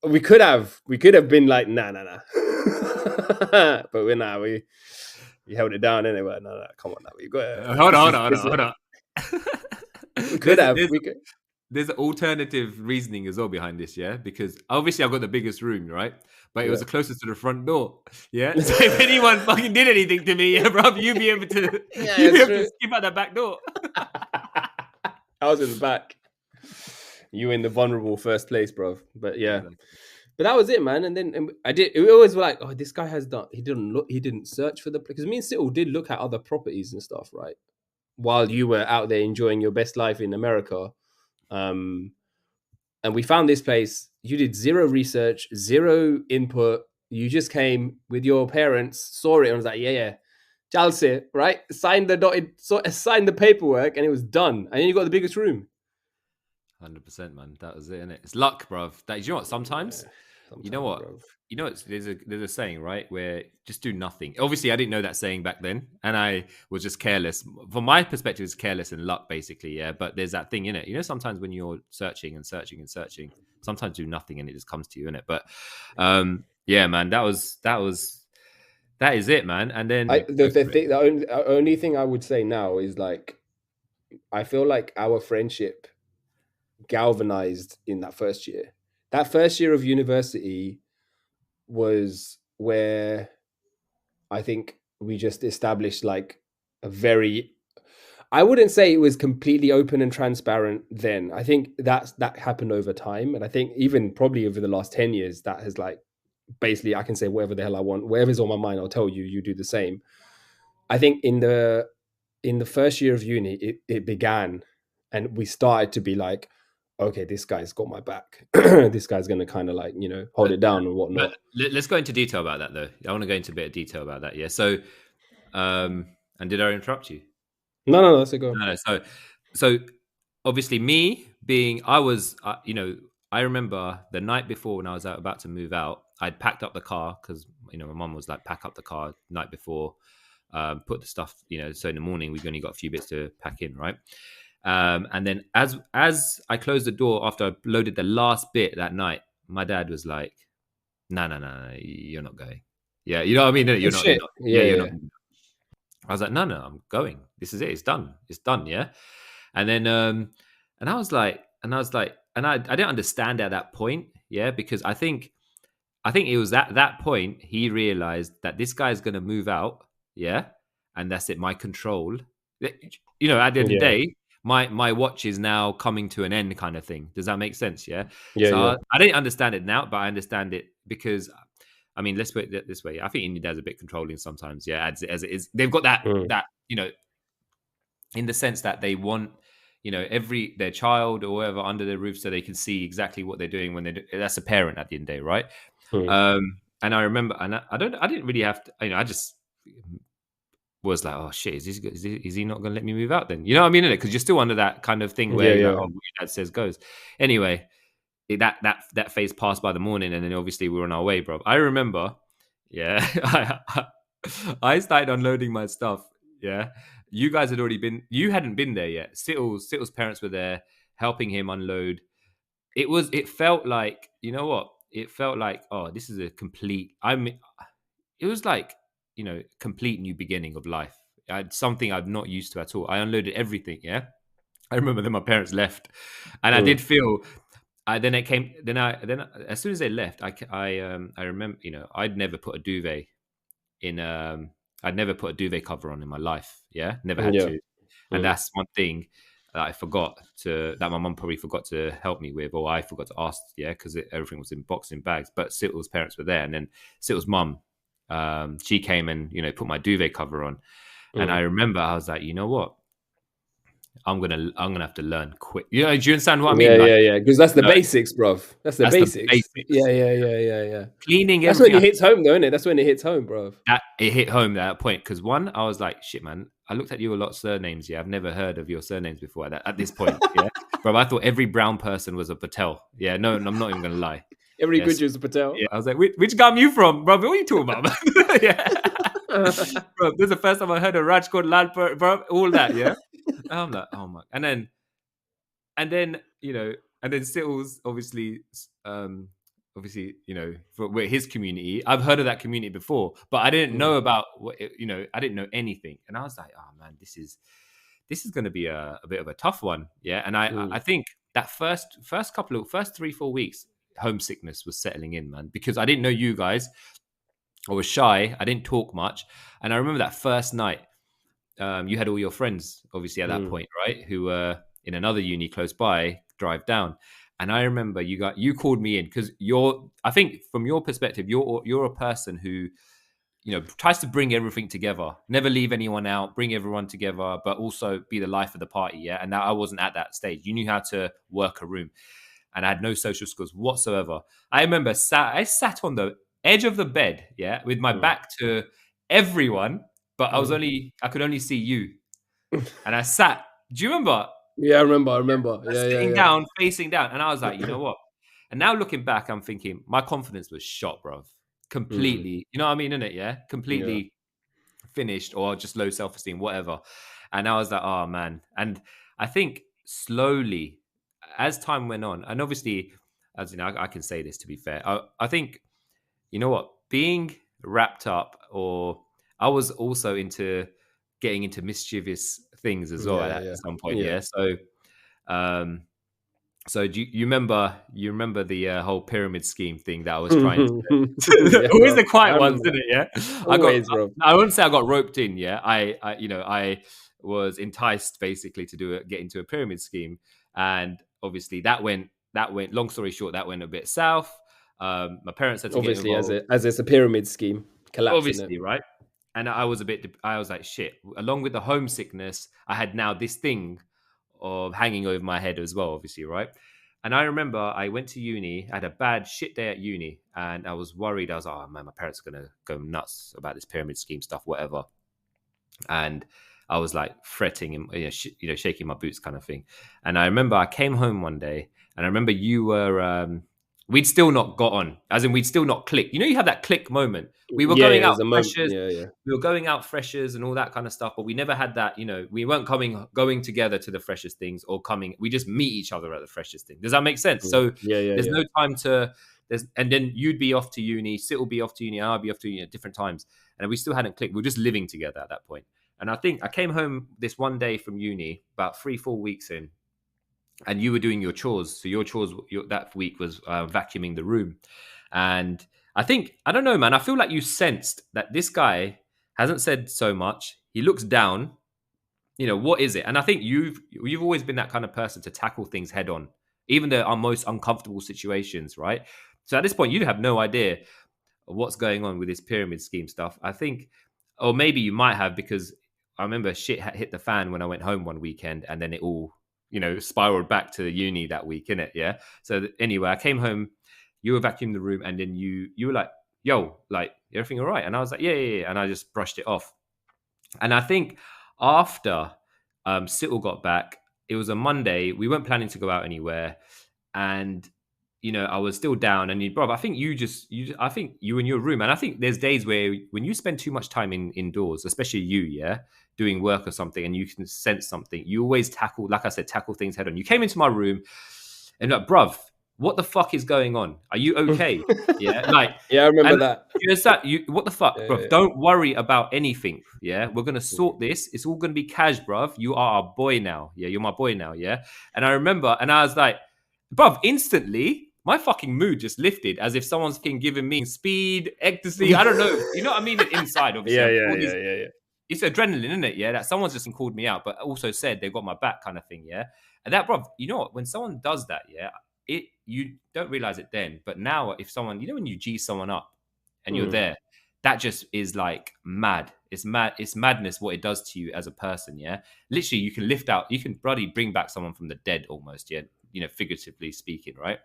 S1: we could have been like, nah. But we held it down anyway. No, come on now. We got
S2: hold on.
S1: we could have.
S2: there's an alternative reasoning as well behind this, yeah. Because obviously I've got the biggest room, right? But it was
S1: Yeah.
S2: the closest to the front door, yeah. So if anyone fucking did anything to me, yeah, bro, you'd be able to,
S1: Yeah,
S2: you'd be
S1: it's
S2: able to
S1: true.
S2: skip out that back door.
S1: I was in the back. You in the vulnerable first place, bro. But yeah.
S2: Exactly.
S1: But that was it, man. And then I did. We always were like, oh, this guy has done. He didn't look. He didn't search for the because me and Cyril did look at other properties and stuff, right? While you were out there enjoying your best life in America, and we found this place. You did zero research, zero input. You just came with your parents, saw it, and was like, yeah, Jalse, right? Signed signed the paperwork, and it was done. And then you got the biggest room.
S2: 100%, man. That was it, innit? It's luck, bro. That, you know what? Sometimes, you know what?
S1: Bro.
S2: You know, there's a saying, right, where just do nothing. Obviously, I didn't know that saying back then, and I was just careless. From my perspective, it's careless and luck, basically, yeah. But there's that thing in it. You know, sometimes when you're searching and searching and searching, sometimes do nothing and it just comes to you, innit? But yeah, man, that is it, man. And then
S1: The only thing I would say now is like, I feel like our friendship galvanized in that first year. That first year of university was where I think we just established like a very, I wouldn't say it was completely open and transparent then. I think that happened over time. And I think even probably over the last 10 years, that has like basically I can say whatever the hell I want, whatever's on my mind, I'll tell you, you do the same. I think in the first year of uni, it began and we started to be like, okay, this guy's got my back. This guy's going to kind of like, hold it down and whatnot.
S2: let's go into detail about that, though. I want to go into a bit of detail about that. Yeah. So, and did I interrupt you?
S1: No, that's a go.
S2: No. So obviously, me being, I was, I remember the night before when I was about to move out, I'd packed up the car because my mum was like, pack up the car night before, put the stuff, so in the morning we've only got a few bits to pack in, right? And then as I closed the door after I loaded the last bit that night, my dad was like, no, you're not going. Yeah, you know what I mean? You're not.
S1: Yeah,
S2: You're not. I was like, no, I'm going. This is it. It's done. It's done. Yeah. And then, and I was like, and I didn't understand at that point. Yeah. Because I think it was at that point he realized that this guy's going to move out. Yeah. And that's it. My control, at the end of the day, my watch is now coming to an end kind of thing. Does that make sense? Yeah.
S1: Yeah.
S2: I didn't understand it now, but I understand it because, I mean, let's put it this way. I think Indian dad's a bit controlling sometimes. Yeah. As it is, they've got that, in the sense that they want, their child or whatever under their roof so they can see exactly what they're doing when they do. That's a parent at the end of the day, right? And I remember, and I didn't really have to, I just was like, oh shit, is he not going to let me move out then? You know what I mean? Because you're still under that kind of thing where like, oh, what your dad says goes. Anyway, that phase passed by the morning, and then obviously we were on our way, bro. I remember, yeah, I started unloading my stuff. Yeah, you guys had already been. You hadn't been there yet. Sittle's parents were there helping him unload. It felt like, you know what? It felt like, oh, this is a complete. It was like, complete new beginning of life. Something I'd not used to at all. I unloaded everything. Yeah, I remember that my parents left, and I did feel. Then it came. Then as soon as they left, I remember, I'd never put a duvet in. I'd never put a duvet cover on in my life. Yeah, never had to. And that's one thing that I forgot that my mum probably forgot to help me with, or I forgot to ask. Yeah, because everything was in boxing bags. But Sittle's parents were there, and then Sittle's mum, she came and put my duvet cover on. And I remember I was like, you know what? I'm gonna have to learn quick. Do you understand what I mean?
S1: Yeah. Because that's the basics, bro. That's the basics.
S2: Yeah. Cleaning.
S1: That's when it hits home, though, isn't it? That's when it hits home, bro.
S2: It hit home at that point because one, I was like, shit, man. I looked at you a lot of surnames. Yeah, I've never heard of your surnames before at this point. Yeah, bro. I thought every brown person was a Patel. Yeah, no, I'm not even gonna lie.
S1: Every good was a Patel.
S2: Yeah, I was like, which gum you from, bro? What are you talking about? Yeah, bro. This is the first time I heard a Raj called Lalpur, bro. All that, yeah. I'm like, oh my, and then Sittle's obviously, for his community. I've heard of that community before, but I didn't know about I didn't know anything, and I was like, oh man, this is going to be a bit of a tough one, yeah. And I think that first 3-4 weeks, homesickness was settling in, man, because I didn't know you guys. I was shy. I didn't talk much, and I remember that first night. You had all your friends, obviously, at that point, right? Who were in another uni close by, drive down. And I remember you called me in because I think from your perspective, you're a person who, tries to bring everything together, never leave anyone out, bring everyone together, but also be the life of the party. Yeah. And now I wasn't at that stage. You knew how to work a room, and I had no social skills whatsoever. I remember I sat on the edge of the bed, yeah, with my back to everyone, but I could only see you. And I sat. Do you remember?
S1: Yeah, I remember.
S2: Sitting
S1: Yeah.
S2: down, facing down. And I was like, you know what? And now looking back, I'm thinking my confidence was shot, bro. Completely. You know what I mean, innit? Yeah.
S1: Yeah.
S2: Completely finished, or just low self-esteem, whatever. And I was like, oh man. And I think slowly, as time went on, and obviously, as you know, I can say this to be fair. I think, you know what, being wrapped up, or I was also into getting into mischievous things as well at
S1: Yeah.
S2: some point.
S1: Yeah.
S2: Yeah. Um, so you remember the whole pyramid scheme thing that I was trying
S1: Yeah,
S2: to always
S1: bro.
S2: the quiet
S1: I
S2: ones,
S1: remember
S2: didn't
S1: that.
S2: it? Yeah.
S1: Always, bro.
S2: I wouldn't say I got roped in. Yeah. I was enticed basically to get into a pyramid scheme. And obviously that went, long story short, that went a bit south. My parents had to get
S1: Obviously,
S2: involved,
S1: as it's a pyramid scheme, collapsing it.
S2: obviously, right? And I was I was like, shit. Along with the homesickness, I had now this thing of hanging over my head as well, obviously, right? And I remember I went to uni, I had a bad shit day at uni, and I was worried. I was like, oh man, my parents are gonna go nuts about this pyramid scheme stuff, whatever. And I was like fretting and shaking my boots, kind of thing. And I remember I came home one day, and I remember you were. We'd still not got on, as in we'd still not clicked. You have that click moment. We were
S1: Yeah,
S2: going out
S1: there's a moment.
S2: freshers,
S1: Yeah.
S2: we were going out freshers and all that kind of stuff, but we never had that. We weren't going together to the freshers things, or coming. We just meet each other at the freshers thing. Does that make sense? So there's
S1: Yeah.
S2: no time to. And then you'd be off to uni, Sit will be off to uni, and I'll be off to uni at different times, and we still hadn't clicked. We were just living together at that point. And I think I came home this one day from uni, about 3-4 weeks in, and you were doing your chores. So your chores that week was vacuuming the room. And I don't know, man. I feel like you sensed that this guy hasn't said so much. He looks down. What is it? And I think you've always been that kind of person to tackle things head on, even the our most uncomfortable situations, right? So at this point, you have no idea what's going on with this pyramid scheme stuff. I think, or maybe you might have, because I remember shit hit the fan when I went home one weekend, and then it all, spiraled back to the uni that week, innit? Yeah. So anyway, I came home, you were vacuuming the room, and then you were like, yo, like, everything all right? And I was like, yeah. And I just brushed it off. And I think after Sittle got back, it was a Monday. We weren't planning to go out anywhere, and I was still down. And bro, I think I think you in your room, and I think there's days where when you spend too much time indoors, especially you, yeah, doing work or something, and you can sense something, you always like I said, tackle things head on. You came into my room, and like, bruv, what the fuck is going on? Are you okay? Yeah, like,
S1: Yeah, I remember
S2: and
S1: that.
S2: what the fuck, bruv?
S1: Yeah.
S2: Don't worry about anything. Yeah, we're gonna sort this. It's all gonna be cash, bruv. You are our boy now. Yeah, you're my boy now. Yeah, and I remember, and I was like, bruv, instantly my fucking mood just lifted, as if someone's fucking giving me speed, ecstasy. I don't know. You know what I mean? Inside, obviously,
S1: Yeah.
S2: it's adrenaline, isn't it? Yeah, that someone's just called me out, but also said they've got my back, kind of thing. Yeah, and that, bruv, you know what? When someone does that, yeah, you don't realize it then, but now if someone, when you G someone up and you're there, that just is like mad. It's mad. It's madness what it does to you as a person. Yeah, literally, you can bloody bring back someone from the dead almost. Yeah, figuratively speaking, right?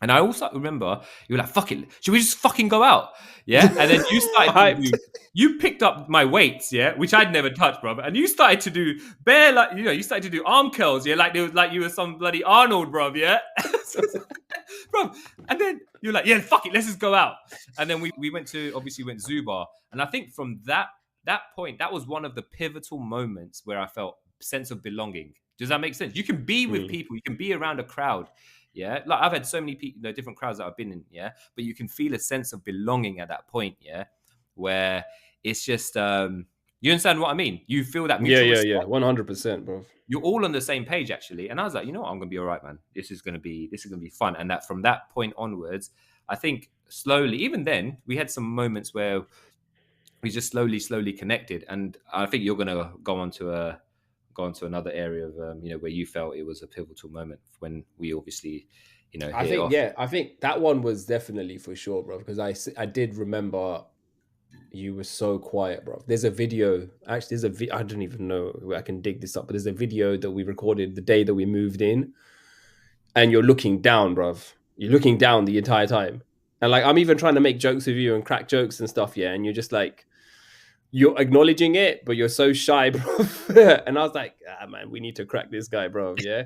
S2: And I also remember you were like, fuck it, should we just fucking go out? Yeah. And then you started to you picked up my weights, yeah, which I'd never touched, brother. And you started to do you started to do arm curls, yeah, like you were some bloody Arnold, bro, yeah. Bro. And then you're like, yeah, fuck it, let's just go out. And then we went Zubar. And I think from that point, that was one of the pivotal moments where I felt sense of belonging. Does that make sense? You can be with people, you can be around a crowd. Yeah, like I've had so many people, different crowds that I've been in. Yeah, but you can feel a sense of belonging at that point. Yeah, where it's just You understand what I mean? You feel that
S1: Yeah,
S2: mutual
S1: yeah,
S2: respect.
S1: yeah. 100%, bro.
S2: You're all on the same page actually. And I was like, you know what, I'm gonna be all right, man. This is gonna be fun. And that from that point onwards, I think slowly, even then, we had some moments where we just slowly connected. And I think you're gonna go on to another area of where you felt it was a pivotal moment when we obviously,
S1: I
S2: hit it
S1: think,
S2: off.
S1: yeah, I think that one was definitely for sure, bro. Because I did remember you were so quiet, bro. There's a video. Actually, I don't even know where I can dig this up, but there's a video that we recorded the day that we moved in, and you're looking down, bro. You're looking down the entire time, and like I'm even trying to make jokes with you and crack jokes and stuff, yeah. And you're just like you're acknowledging it, but you're so shy, bro. And I was like, man, we need to crack this guy, bro. Yeah.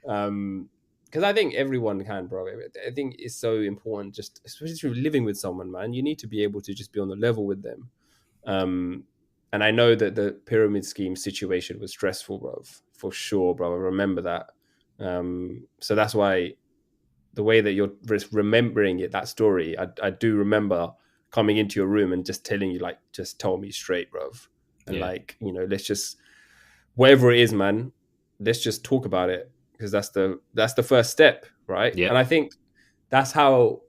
S1: Because I think everyone can, bro. I think it's so important, just especially if you're living with someone, man. You need to be able to just be on the level with them. Um, and I know that the pyramid scheme situation was stressful, bro, for sure, bro. I remember that. So that's why the way that you're remembering it, that story, I do remember coming into your room and just telling you, like, just tell me straight, bro. And
S2: Yeah.
S1: like, let's just, whatever it is, man, let's just talk about it, because that's the first step, right?
S2: Yeah.
S1: And I think that's how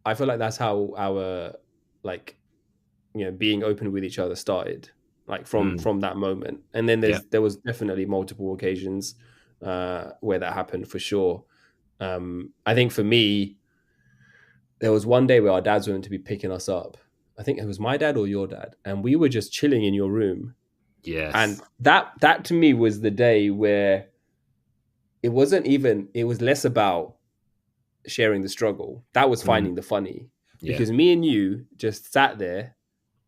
S1: I feel like that's how our, like, being open with each other started, like from that moment. And then
S2: Yeah.
S1: there was definitely multiple occasions where that happened for sure. I think for me, there was one day where our dads were going to be picking us up. I think it was my dad or your dad, and we were just chilling in your room. And
S2: Yes.
S1: that to me was the day where it was less about sharing the struggle. That was
S2: Mm.
S1: finding the funny,
S2: Yeah.
S1: because me and you just sat there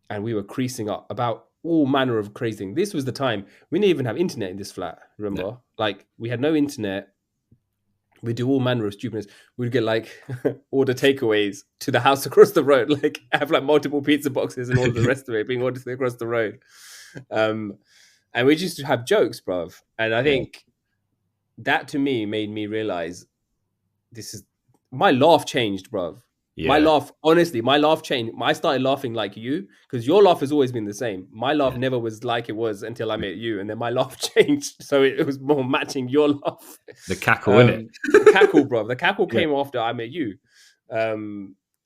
S1: and we were creasing up about all manner of crazy things. This was the time we didn't even have internet in this flat.
S2: No.
S1: Remember, like we had no internet. We do all manner of stupidness. We'd get like order takeaways to the house across the road, like have like multiple pizza boxes and all of the rest of it being ordered across the road. Um, and we just have jokes, bruv. And I
S2: Yeah.
S1: think that to me made me realize this is my laugh changed, bruv. My
S2: Yeah.
S1: laugh, honestly, my laugh changed. I started laughing like you, because your laugh has always been the same. My laugh
S2: Yeah.
S1: never was like it was until I met you, and then my laugh changed, so it was more matching your laugh.
S2: The cackle, in it.
S1: The cackle, bro. The cackle
S2: Yeah.
S1: came after I met you,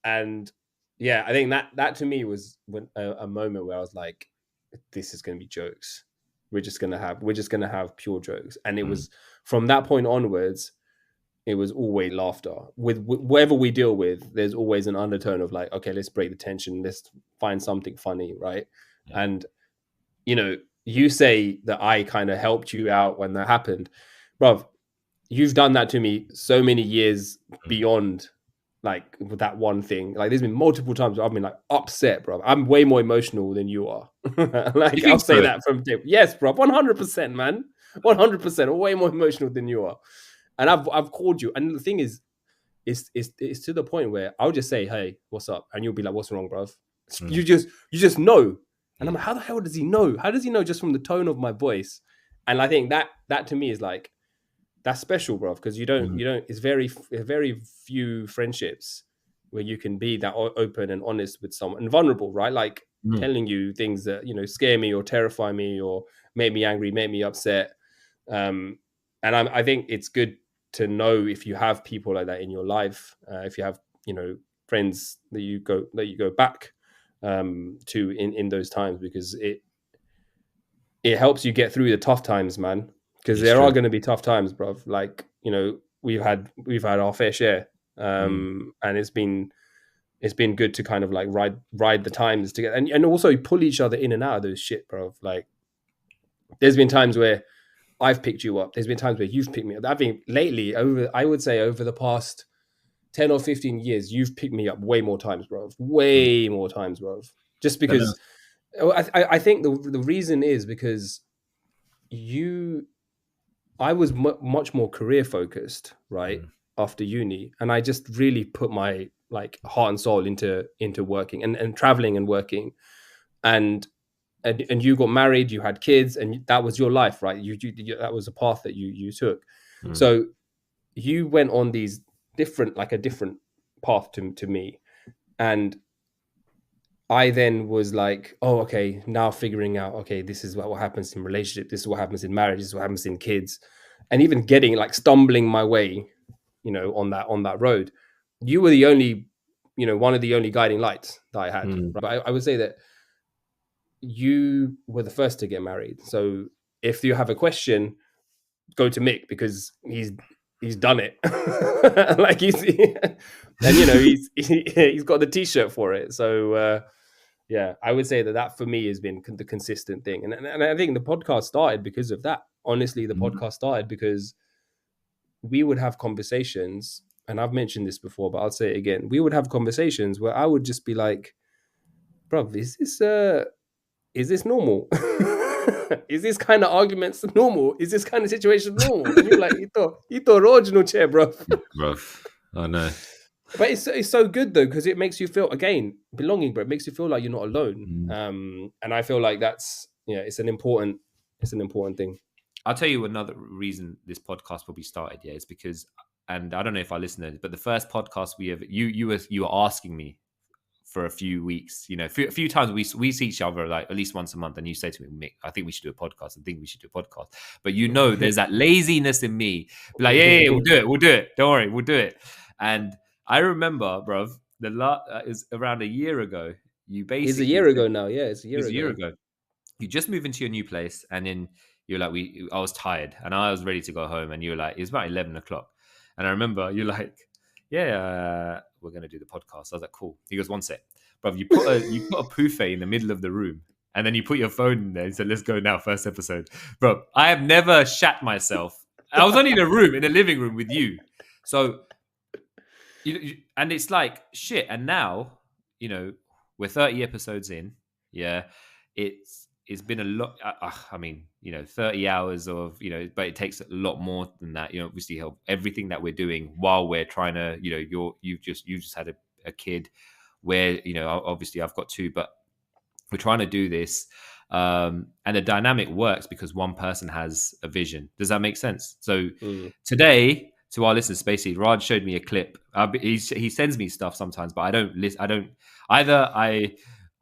S1: and yeah, I think that to me was a moment where I was like, "This is going to be jokes. We're just gonna have pure jokes." And it
S2: Mm.
S1: was from that point onwards, it was always laughter. With whatever we deal with, there's always an undertone of like, okay, let's break the tension, let's find something funny, right?
S2: Yeah.
S1: And you say that I kind of helped you out when that happened, bro. You've done that to me so many years
S2: Mm.
S1: beyond, like, with that one thing. Like, there's been multiple times I've been like upset, bro. I'm way more emotional than you are.
S2: You
S1: Like, I'll
S2: think
S1: say
S2: so?
S1: that from tip. Yes, bro, 100%, man, 100%. Way more emotional than you are. And I've called you, and the thing is, it's to the point where I'll just say, "Hey, what's up?" And you'll be like, "What's wrong, bro?"
S2: Mm.
S1: You just know. And I'm like,
S2: Yeah.
S1: how the hell does he know? How does he know just from the tone of my voice? And I think that to me is like, that's special, bro, because
S2: Mm.
S1: you don't. It's very few friendships where you can be that open and honest with someone and vulnerable, right? Like
S2: Mm.
S1: telling you things that scare me or terrify me or make me angry, make me upset. And I think it's good to know if you have people like that in your life, if you have friends that you go back to in those times, because it helps you get through the tough times, man. Because
S2: It's
S1: there are
S2: true.
S1: going to be tough times, bro. Like we've had our fair share,
S2: Mm.
S1: and it's been good to kind of like ride the times together, and also pull each other in and out of those shit, bro. Like there's been times where I've picked you up. There's been times where you've picked me up. I think lately, I would say over the past 10 or 15 years, you've picked me up way more times, bro.
S2: Mm.
S1: Way more times, bro. Just
S2: I know.
S1: because I think the reason is because you I was much more career focused, right,
S2: Mm.
S1: after uni, and I just really put my like heart and soul into working and traveling and working, and and you got married, you had kids, and that was your life, right? That was a path that you took.
S2: Mm.
S1: So you went on these different, like a different path to me, and I then was like, oh, okay, now figuring out, okay, this is what happens in relationship, this is what happens in marriage, this is what happens in kids, and even getting like stumbling my way, on that road. You were the only, one of the only guiding lights that I had.
S2: Mm.
S1: But I would say that you were the first to get married. So if you have a question, go to Mick because he's done it. Like and he's got the t-shirt for it. So yeah, I would say that for me has been the consistent thing, and I think the podcast started because of that. Honestly, the podcast started because we would have conversations, and I've mentioned this before, but I'll say it again. We would have conversations where I would just be like, "Bro, is this normal? Is this kind of arguments normal? Is this kind of situation normal?" And you're like, "Ito original chair, bro."
S2: Bro, I know.
S1: But it's so good though, because it makes you feel, again, belonging, bro. It makes you feel like you're not alone. And I feel like that's, it's an important thing.
S2: I'll tell you another reason this podcast probably started. Yeah, it's because, and I don't know if our listeners, but the first podcast we ever, you were asking me for a few weeks, a few times we see each other like at least once a month, and you say to me, Mick, I think we should do a podcast. I think we should do a podcast. But there's that laziness in me. Be like, yeah, we'll do it. Don't worry, we'll do it. And I remember, bruv, is around a year ago. You basically
S1: It's a year ago now. Yeah, it's a year
S2: ago. You just moved into your new place, and then you're like, I was tired, and I was ready to go home, and you were like, it was about 11 o'clock, and I remember you're like, yeah, we're gonna do the podcast. I was like, cool. He goes, one sec, bro. You put a buffet in the middle of the room, and then you put your phone in there and said, let's go now, first episode, bro. I have never shat myself. I was only in a room, in a living room with you, so and it's like shit. And now, we're 30 episodes in. Yeah, it's been a lot. I mean, 30 hours of, but it takes a lot more than that. Obviously, help everything that we're doing while we're trying to, you've just had a kid, where obviously I've got two, but we're trying to do this, and the dynamic works because one person has a vision. Does that make sense? So today, to our listeners, basically, Raj showed me a clip. He sends me stuff sometimes, but I don't.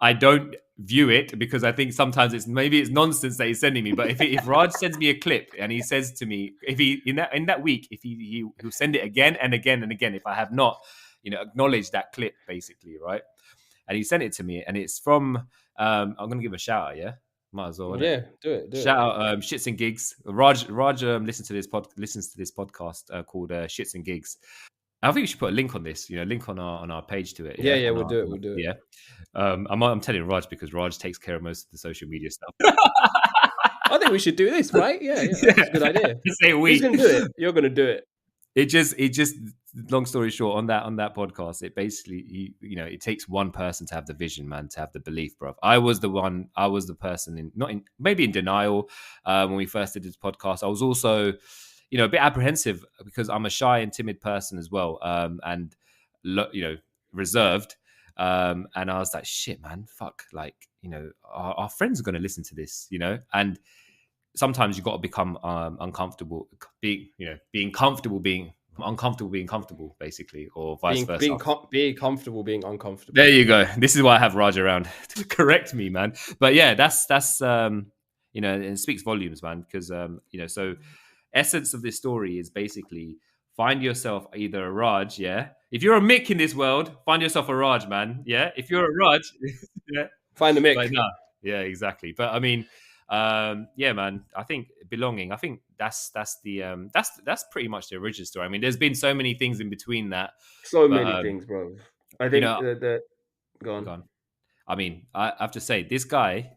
S2: I don't view it because I think sometimes it's nonsense that he's sending me. But if Raj sends me a clip and he says to me, if he in that week, if he'll send it again and again and again, if I have not, acknowledged that clip, basically, right? And he sent it to me, and it's from. I'm gonna give him a shout out. Yeah, might as well.
S1: Yeah, do it.
S2: Shout out Shits and Gigs. Raj listens to this podcast called Shits and Gigs. I think we should put a link on this, link on our page to it.
S1: Yeah, we'll do it.
S2: Yeah. I'm telling Raj because Raj takes care of most of the social media stuff.
S1: I think we should do this, right? Yeah. That's a good idea.
S2: Say we.
S1: Who's gonna do it? You're gonna do it.
S2: It just long story short, on that podcast, it basically it takes one person to have the vision, man, to have the belief, bro. I was the person maybe in denial when we first did this podcast. I was also a bit apprehensive because I'm a shy and timid person as well, and reserved, and I was like, shit, man, fuck, like, our friends are going to listen to this, and sometimes you got to become uncomfortable being comfortable being uncomfortable being comfortable, basically, or vice versa.
S1: Being comfortable being uncomfortable.
S2: There you go. This is why I have Raj around to correct me, man. But yeah, that's it speaks volumes, man, because so essence of this story is basically find yourself either a Raj, yeah. If you're a Mick in this world, find yourself a Raj, man. Yeah. If you're a Raj, yeah,
S1: find a Mick.
S2: Like, nah. Yeah, exactly. But I mean, yeah, man, I think belonging, I think that's pretty much the origin story. I mean, there's been so many things in between that.
S1: Many things, bro. I think go on.
S2: I mean, I have to say, this guy,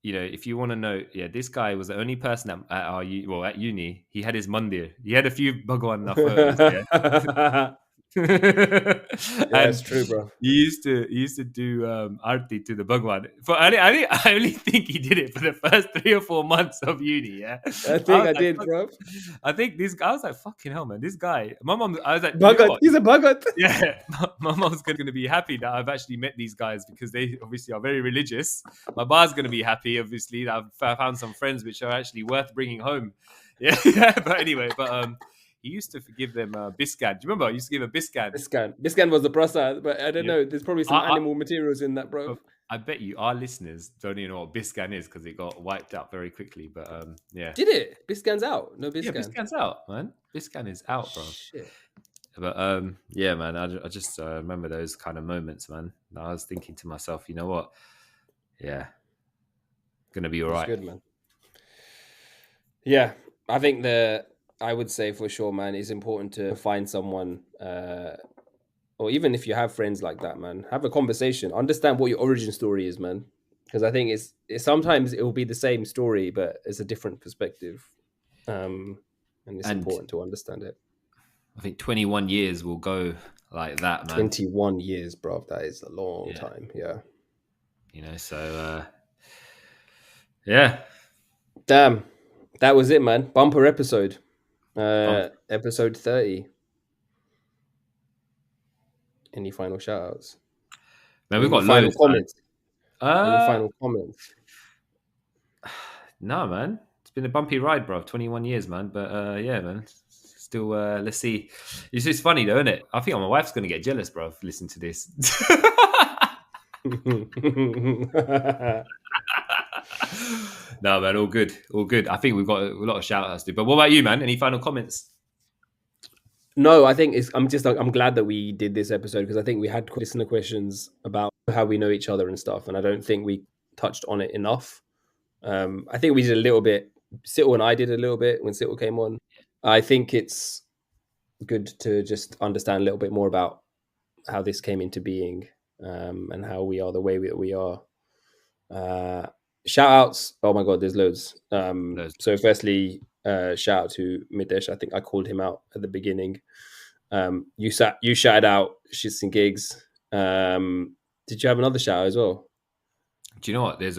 S2: if you want to know, yeah, this guy was the only person at uni. He had his mandir. He had a few Bhagwan photos. Yeah.
S1: That's true, bro.
S2: He used to do arti to the Bhagwan. I only think he did it for the first 3 or 4 months of uni. Yeah,
S1: I think I did, bro.
S2: I think this guy, I was like, fucking hell, man, this guy. My mom, I was like,
S1: Bhagat. He's a Bhagat.
S2: Yeah, my mom's going to be happy that I've actually met these guys because they obviously are very religious. My bar's going to be happy, obviously, that I've found some friends which are actually worth bringing home. Yeah, but anyway, he used to give them Biscan. Do you remember? He used to give a Biscan.
S1: Biscan was the prasad, but I don't know. There's probably some animal materials in that, bro.
S2: I bet you our listeners don't even know what Biscan is because it got wiped out very quickly. But yeah.
S1: Did it? Biscan's out. No Biscan.
S2: Yeah, Biscan's out, man. Biscan is out, bro.
S1: Shit.
S2: But yeah, man. I just remember those kind of moments, man. I was thinking to myself, you know what? Yeah, gonna be all right.
S1: Good, man. Yeah, I think I would say for sure, man, it's important to find someone, or even if you have friends like that, man, have a conversation, understand what your origin story is, man. Because I think it's sometimes it will be the same story, but it's a different perspective, and it's important to understand it.
S2: I think 21 years will go like that, man.
S1: 21 years, bro. That is a long time. Yeah.
S2: You know, so yeah.
S1: Damn. That was it, man. Bumper episode. Episode 30. Any final shout outs?
S2: Man, we've got loads.
S1: Comments. Any final comments?
S2: No, man. It's been a bumpy ride, bro. 21 years, man. But yeah, man. Still, let's see. It's just funny, though, isn't it? I think my wife's going to get jealous, bro, if listen to this. No, man, all good. All good. I think we've got a lot of shout outs to do. But what about you, man? Any final comments?
S1: No, I think I'm glad that we did this episode because I think we had listener questions about how we know each other and stuff, and I don't think we touched on it enough. I think we did a little bit. Sittle and I did a little bit when Sittle came on. I think it's good to just understand a little bit more about how this came into being, and how we are the way we are. Shout outs. Oh my God, there's loads. So firstly, shout out to Midesh. I think I called him out at the beginning. You shouted out Shits and Gigs. Did you have another shout out as well?
S2: Do you know what? There's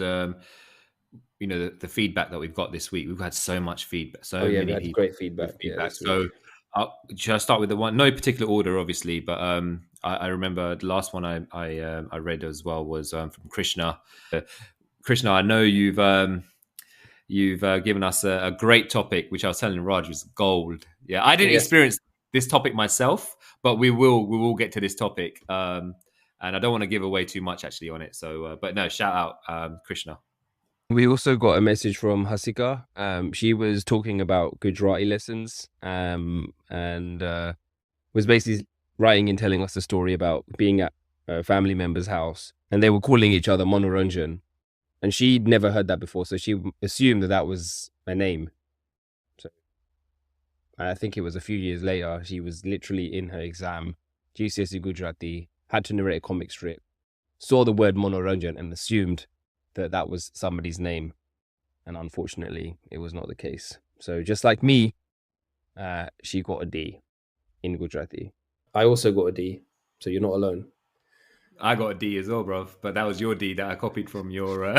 S2: you know, the feedback that we've got this week. We've had so much feedback. So many people.
S1: Great feedback.
S2: So should I start with the one? No particular order, obviously, but I remember the last one I read as well was from Krishna. Krishna, I know you've given us a great topic, which I was telling Raj was gold. Yeah, I didn't experience this topic myself, but we will get to this topic. And I don't want to give away too much actually on it. So, but no, shout out Krishna.
S1: We also got a message from Hasika. She was talking about Gujarati lessons, and was basically writing and telling us a story about being at a family member's house, and they were calling each other Monoranjan. And she'd never heard that before, so she assumed that was my name. So I think it was a few years later, she was literally in her exam, GCSE Gujarati, had to narrate a comic strip, saw the word Monoranjan and assumed that was somebody's name. And unfortunately, it was not the case. So just like me, she got a D in Gujarati. I also got a D, so you're not alone.
S2: I got a D as well, bro. But that was your D that I copied from your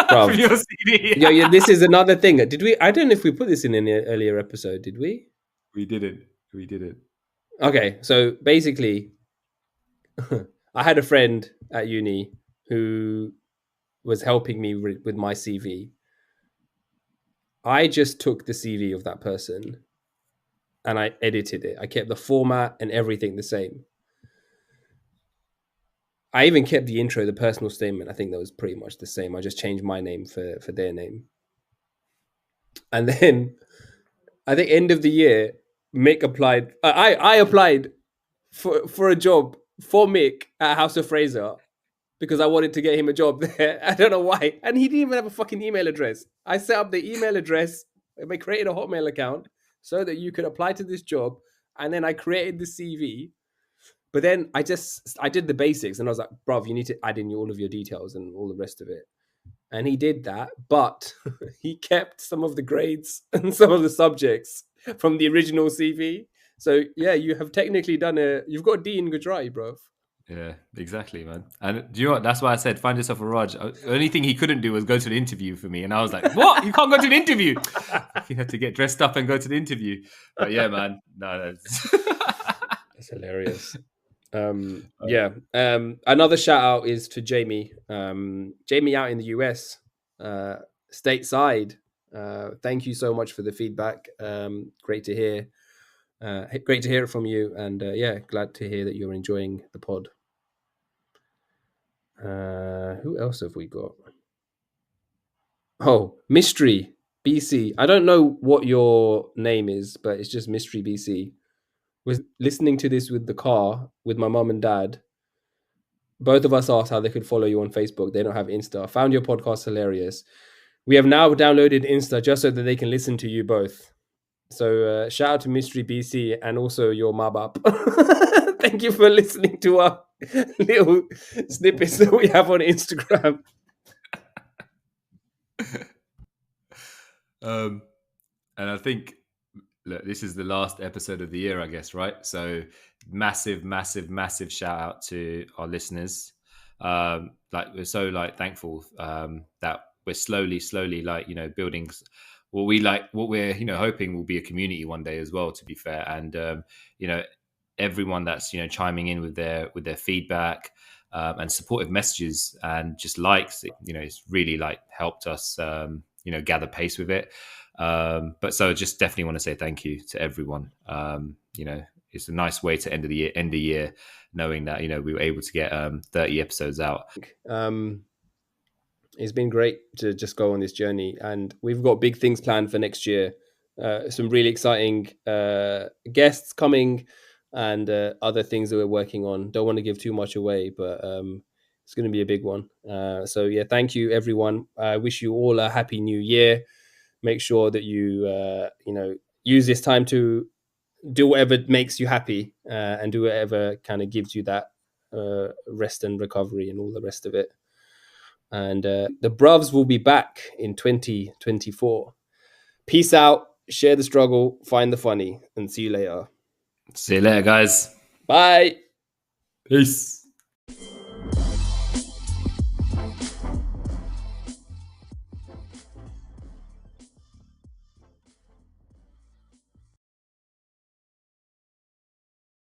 S2: from your CD.
S1: Yeah, this is another thing. Did we? I don't know if we put this in an earlier episode. Did we?
S2: We didn't.
S1: Okay, so basically, I had a friend at uni who was helping me with my CV. I just took the CV of that person and I edited it. I kept the format and everything the same. I even kept the intro, the personal statement. I think that was pretty much the same. I just changed my name for their name. And then I think end of the year, Mick applied. I applied for a job for Mick at House of Fraser because I wanted to get him a job there. I don't know why. And he didn't even have a fucking email address. I set up the email address. I created a Hotmail account so that you could apply to this job. And then I created the CV. But then I did the basics and I was like, bruv, you need to add in all of your details and all the rest of it. And he did that, but he kept some of the grades and some of the subjects from the original CV. So yeah, you have technically you've got a D in Gujarati, bruv.
S2: Yeah, exactly, man. And do you know what? That's why I said, find yourself a Raj. The only thing he couldn't do was go to the interview for me. And I was like, what? You can't go to the interview? You had to get dressed up and go to the interview. But yeah, man. No,
S1: that's hilarious. Another shout out is to Jamie. Jamie out in the US, stateside. Thank you so much for the feedback. Great to hear. Great to hear it from you, and glad to hear that you're enjoying the pod. Who else have we got? Oh, Mystery BC. I don't know what your name is, but it's just Mystery BC. Was listening to this with the car with my mum and dad. Both of us asked how they could follow you on Facebook. They don't have Insta. Found your podcast hilarious. We have now downloaded Insta just so that they can listen to you both. So shout out to Mystery BC and also your mabap. Thank you for listening to our little snippets that we have on Instagram.
S2: And I think, look, this is the last episode of the year, I guess, right? So massive, massive, massive shout out to our listeners. We're so thankful that we're slowly, building what we're hoping will be a community one day as well. To be fair, and everyone that's chiming in with their feedback and supportive messages and just likes, it's really helped us gather pace with it. But so just definitely want to say thank you to everyone. It's a nice way to end the year knowing that we were able to get 30 episodes out.
S1: It's been great to just go on this journey, and we've got big things planned for next year. Some really exciting guests coming, and other things that we're working on. Don't want to give too much away, but it's going to be a big one. Thank you everyone. I wish you all a happy new year. Make sure that you use this time to do whatever makes you happy, and do whatever kind of gives you that rest and recovery and all the rest of it. And the Bruvs will be back in 2024. Peace out, share the struggle, find the funny, and see you later.
S2: See you later, guys.
S1: Bye.
S2: Peace.